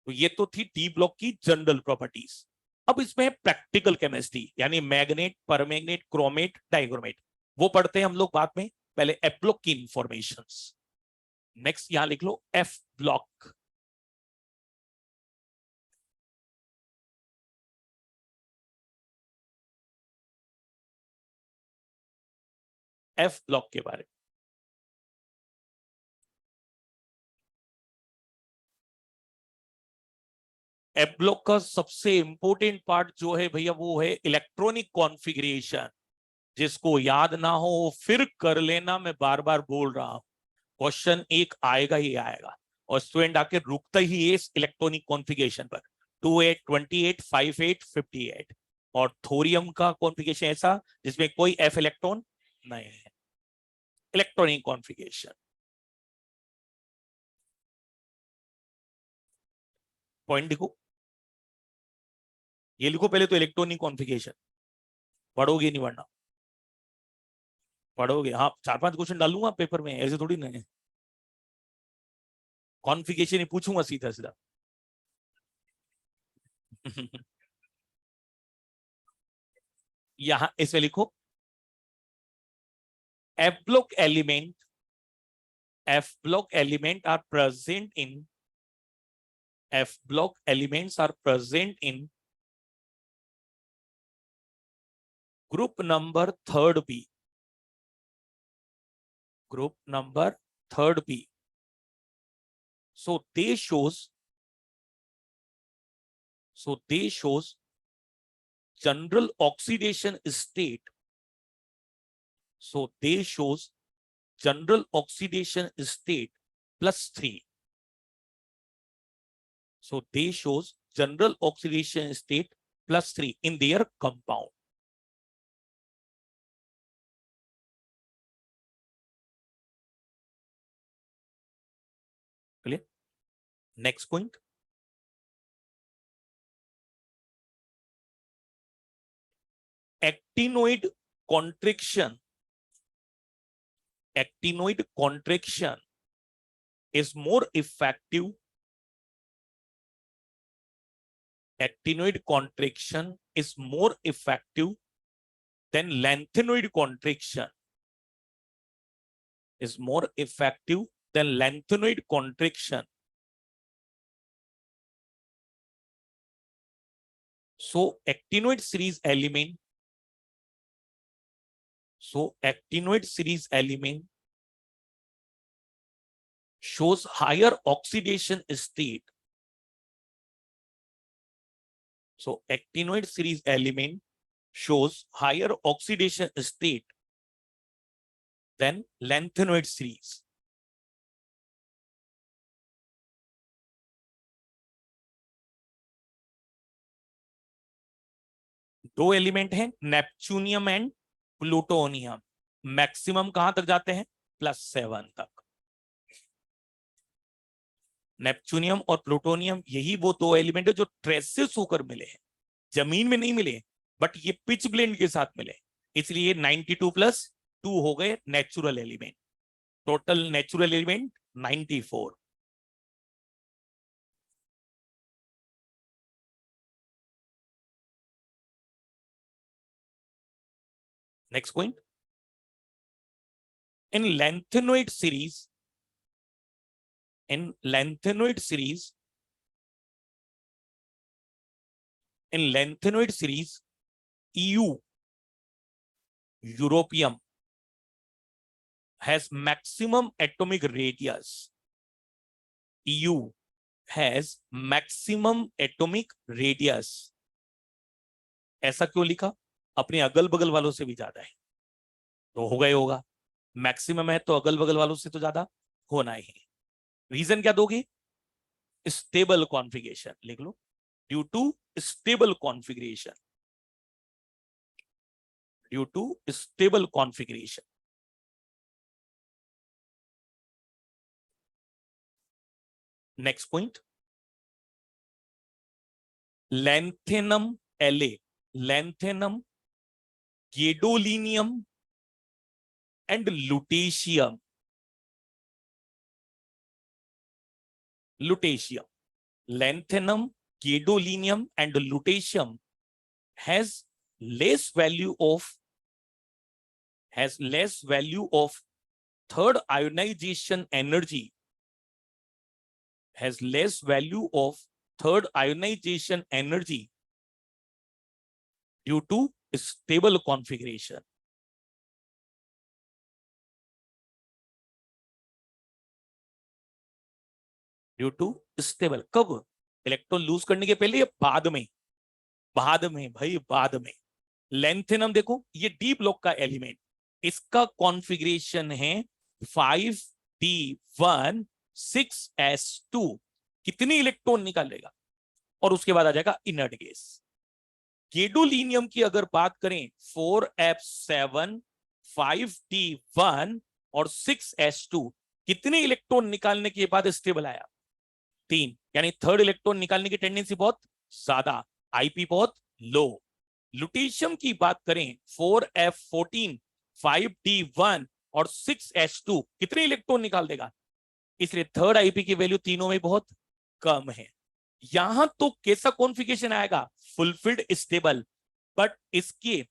तो ये तो थी डी ब्लॉक की जनरल प्रॉपर्टीज। अब इसमें प्रैक्टिकल केमिस्ट्री यानी मैग्नेट, परमैग्नेट, क्रोमेट, डाइक्रोमेट, वो पढ़ते हैं हम लोग बाद में। पहले एफ ब्लॉक की इंफॉर्मेशंस। नेक्स्ट यहां लिख लो एफ ब्लॉक। एफ ब्लॉक के बारे में, एफ ब्लॉक का सबसे इंपॉर्टेंट पार्ट जो है भैया वो है इलेक्ट्रॉनिक कॉन्फ़िगरेशन। जिसको याद ना हो फिर कर लेना, मैं बार बार बोल रहा हूं, क्वेश्चन एक आएगा ही आएगा और स्टूडेंट आके रुकता ही है इस इलेक्ट्रॉनिक कॉन्फ़िगरेशन पर। 28 28 58 58 और थोरियम का कॉन्फ़िगरेशन ऐसा जिसमें कोई एफ इलेक्ट्रॉन नहीं है। इलेक्ट्रॉनिक कॉन्फ़िगरेशन पॉइंट लिखो, ये लिखो पहले तो इलेक्ट्रॉनिक कॉन्फ़िगरेशन। पढ़ोगे नहीं, वरना पढ़ोगे। हाँ 4-5 क्वेश्चन डालूंगा पेपर में, ऐसे थोड़ी नहीं। कॉन्फ़िगरेशन ही पूछूंगा सीधा सीधा। यहां इसमें लिखो F block element are present in F block elements are present in group number third B. Group number third B. So they shows general oxidation state. So they shows general oxidation state +3. So they shows general oxidation state +3 in their compound. Clear? Next point. Actinoid contraction is more effective. Actinoid contraction is more effective than lanthanoid contraction. Is more effective than lanthanoid contraction. So actinoid series element shows higher oxidation state. So actinoid series element shows higher oxidation state than lanthanoid series. दो एलिमेंट हैं नेपच्यूनियम एंड प्लूटोनियम, मैक्सिमम कहां तक जाते हैं +7 तक। नेपच्यूनियम और प्लूटोनियम यही वो दो एलिमेंट है जो ट्रेसेस होकर मिले हैं, जमीन में नहीं मिले, बट ये पिच ब्लेंड के साथ मिले, इसलिए 92 + 2 हो गए natural element. Total natural element 94। Next point, in lanthanoid series europium has maximum atomic radius. EU has maximum atomic radius. ऐसा क्यों लिखा? अपने अगल बगल वालों से भी ज्यादा है, तो होगा मैक्सिमम है तो अगल बगल वालों से तो ज्यादा होना ही। रीजन क्या दोगे? स्टेबल कॉन्फ़िगरेशन लिख लो, due to stable configuration, due to stable configuration. Next point, lanthanum La, lanthanum, gadolinium and lutetium. Lanthanum, gadolinium and lutetium has less value of third ionization energy. Has less value of third ionization energy due to stable configuration. Due to stable. कब? इलेक्ट्रॉन लूज करने के पहले या बाद में? बाद में भाई, बाद में। लेंथेनम देखो, ये डी ब्लॉक का एलिमेंट, इसका कॉन्फ़िगरेशन है 5d1 6s2। कितने इलेक्ट्रॉन निकालेगा और उसके बाद आ जाएगा इनर्ट गैस। गैडोलिनियम की अगर बात करें 4f7 5d1 और 6s2, कितने इलेक्ट्रॉन निकालने के बाद स्टेबल आया? 3, यानी थर्ड इलेक्ट्रॉन निकालने की टेंडेंसी बहुत ज्यादा, आईपी बहुत लो। लुटेशियम की बात करें 4f14, 5d1 और 6s2 कितने इलेक्ट्रॉन निकाल देगा, इसलिए थर्ड आईपी की वैल्यू तीनों में बहुत कम है। यहां तो कैसा कॉन्फ़िगरेशन आएगा, फुलफिल्ड स्टेबल, बट इसके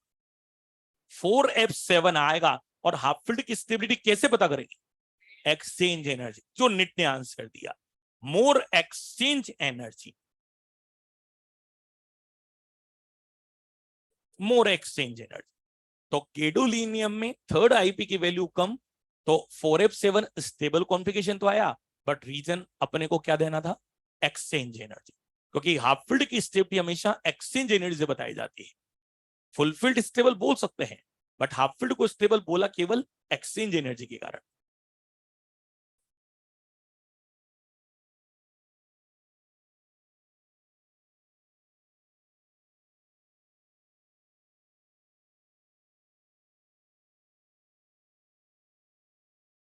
4f7 आएगा। और हाफ फील्ड की स्टेबिलिटी कैसे पता करेंगे, एक्सचेंज एनर्जी, जो निट ने आंसर दिया, मोर एक्सचेंज एनर्जी, मोर एक्सचेंज एनर्जी। तो गैडोलीनियम में थर्ड आईपी की वैल्यू कम, तो 4f7 स्टेबल कॉन्फ़िगरेशन तो आया, बट रीजन अपने को क्या देना था, एक्सचेंज एनर्जी, क्योंकि हाफ फील्ड की स्टेबिलिटी हमेशा एक्सचेंज एनर्जी से बताई जाती है। फुलफिल्ड स्टेबल बोल सकते हैं, बट हाफ फील्ड को स्टेबल बोला केवल एक्सचेंज एनर्जी के कारण।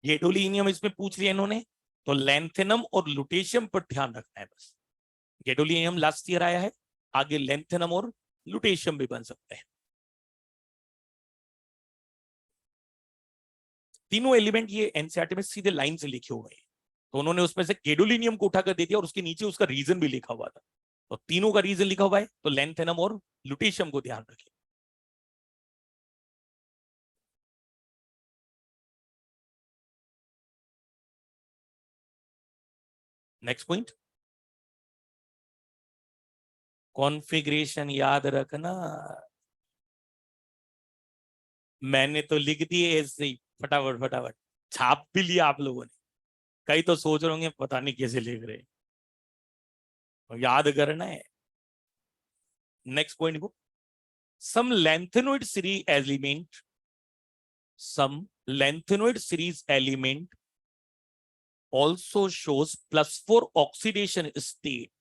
गैडोलीनियम इसमें पूछ लिया इन्होंने, तो लैंथेनम और लुटेशियम पर ध्यान रखना है बस। गैडोलीनियम लास्ट ईयर आया है, आगे लैंथेनम और लुटेशियम भी बन सकते हैं। तीनों एलिमेंट ये एनसीईआरटी में सीधे लाइन से लिखे हुए हैं, तो उन्होंने उसमें से गैडोलीनियम को उठाकर दे दिया और उसके नीचे उसका रीजन भी लिखा हुआ था। तो तीनों का रीजन लिखा हुआ है, तो लैंथेनम और लुटेशियम को ध्यान रखें। नेक्स्ट पॉइंट, कॉन्फ़िगरेशन याद रखना। मैंने तो लिख दिए ऐसे ही फटाफट फटाफट, छाप भी लिया आप लोगों ने। कई तो सोच रहे होंगे पता नहीं कैसे लिख रहे, तो याद करना है। नेक्स्ट पॉइंट को, सम lengthenoid series element, some lengthenoid series element also shows +4 oxidation state.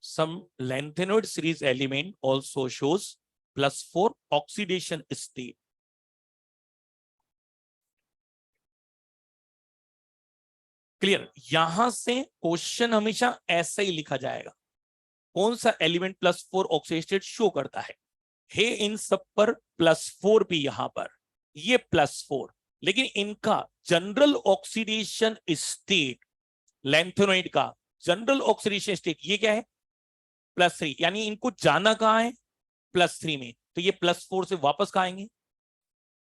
Some lengthenoid series element also shows +4 oxidation state. Clear, यहां से क्वेश्चन हमेशा ऐसा ही लिखा जाएगा, कौन सा एलिमेंट +4 ऑक्सीडेशन स्टेट शो करता है। हे इन सब पर +4 भी यहां पर, ये +4, लेकिन इनका जनरल ऑक्सीडेशन स्टेट, लैंथेनोइड का जनरल ऑक्सीडेशन स्टेट ये क्या है, +3, यानी इनको जाना कहां है, +3 में, तो ये +4 से वापस कहां आएंगे।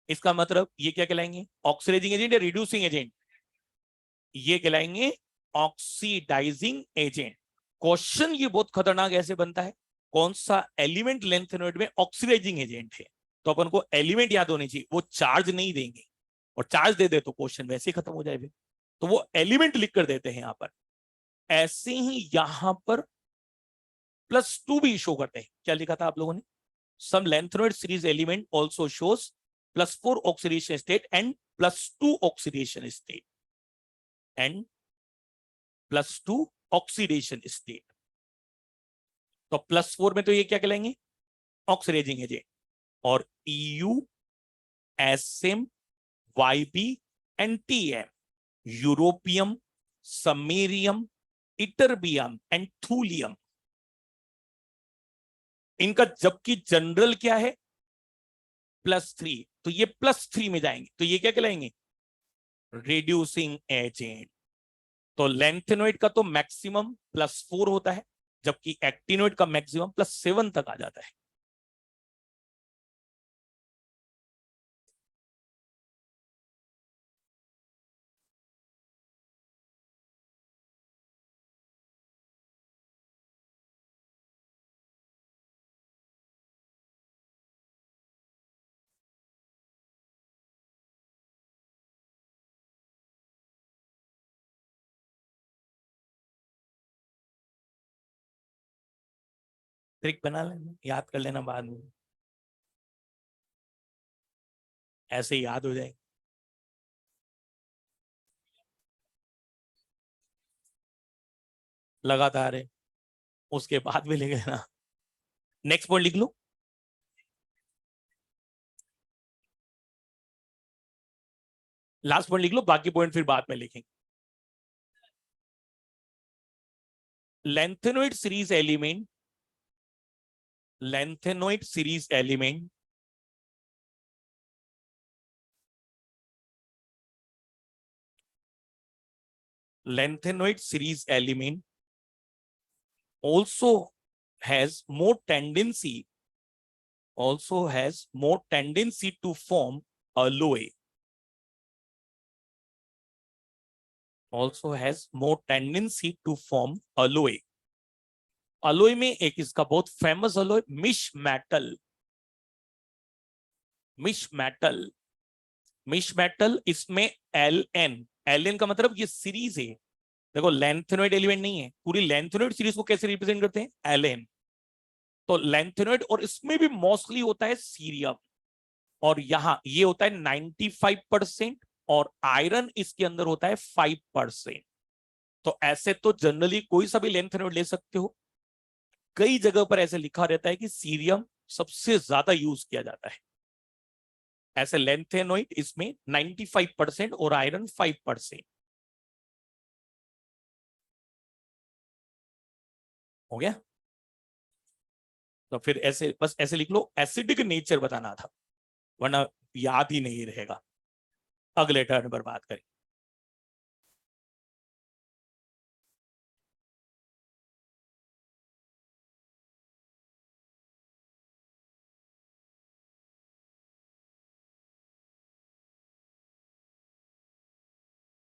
इसका मतलब ये क्या कहलाएंगे, ऑक्सीडाइजिंग एजेंट या रिड्यूसिंग एजेंट, ये कहलाएंगे ऑक्सीडाइजिंग एजेंट। क्वेश्चन ये बहुत खतरनाक ऐसे बनता है, कौन सा एलिमेंट लैंथेनोइड में ऑक्सीडाइजिंग एजेंट है, तो अपन को एलिमेंट याद होनी चाहिए, वो चार्ज नहीं देंगे, और चार्ज दे दे तो क्वेश्चन वैसे ही खत्म हो जाएगा, तो वो एलिमेंट लिख कर देते हैं यहां पर। ऐसे ही यहां पर +2 भी शो करते हैं, क्या लिखा था आप लोगों ने, some lanthanoid series element also shows +4 oxidation state and +2 oxidation state, and +2 oxidation state. तो +4 में तो ये क्या कहलाएंगे, ऑक्सीडाइजिंग एजेंट, और EU, SM, YB and TM, europium, samarium, ytterbium and thulium, इनका जबकि जनरल क्या है, +3, तो ये +3 में जाएंगे, तो ये क्या कहलाएंगे, रिड्यूसिंग एजेंट। तो लैंथेनोइड का तो मैक्सिमम +4 होता है, जबकि एक्टिनोइड का मैक्सिमम +7 तक आ जाता है। ट्रिक बना लेना, याद कर लेना, बाद में ऐसे याद हो जाएगा। लगातार है, उसके बाद भी लिख लेना। नेक्स्ट पॉइंट लिख लो, लास्ट पॉइंट लिख लो, बाकी पॉइंट फिर बाद में लिखेंगे। lengthenoid series element, lengthenoid series element lengthenoid series element also has more tendency to form alloy, alloy में एक इसका बहुत फेमस alloy मिश मेटल, इसमें Ln का मतलब ये सीरीज है। देखो लेंथेनॉइड एलिमेंट नहीं है, पूरी लेंथेनॉइड सीरीज को कैसे रिप्रेजेंट करते हैं, Ln। तो लेंथेनॉइड, और इसमें भी मोस्टली होता है सीरियम, और यहां ये होता है 95%, और आयरन इसके अंदर होता है 5%। तो ऐसे तो जनरली कोई सा भी लेंथेनॉइड ले सकते हो, कई जगह पर ऐसे लिखा रहता है कि सीरियम सबसे ज्यादा यूज किया जाता है। ऐसे लेंथेनॉइड इसमें 95% और आयरन 5%। हो गया? तो फिर ऐसे बस ऐसे लिख लो, एसिडिक नेचर बताना था, वरना याद ही नहीं रहेगा। अगले टर्न पर बात करें।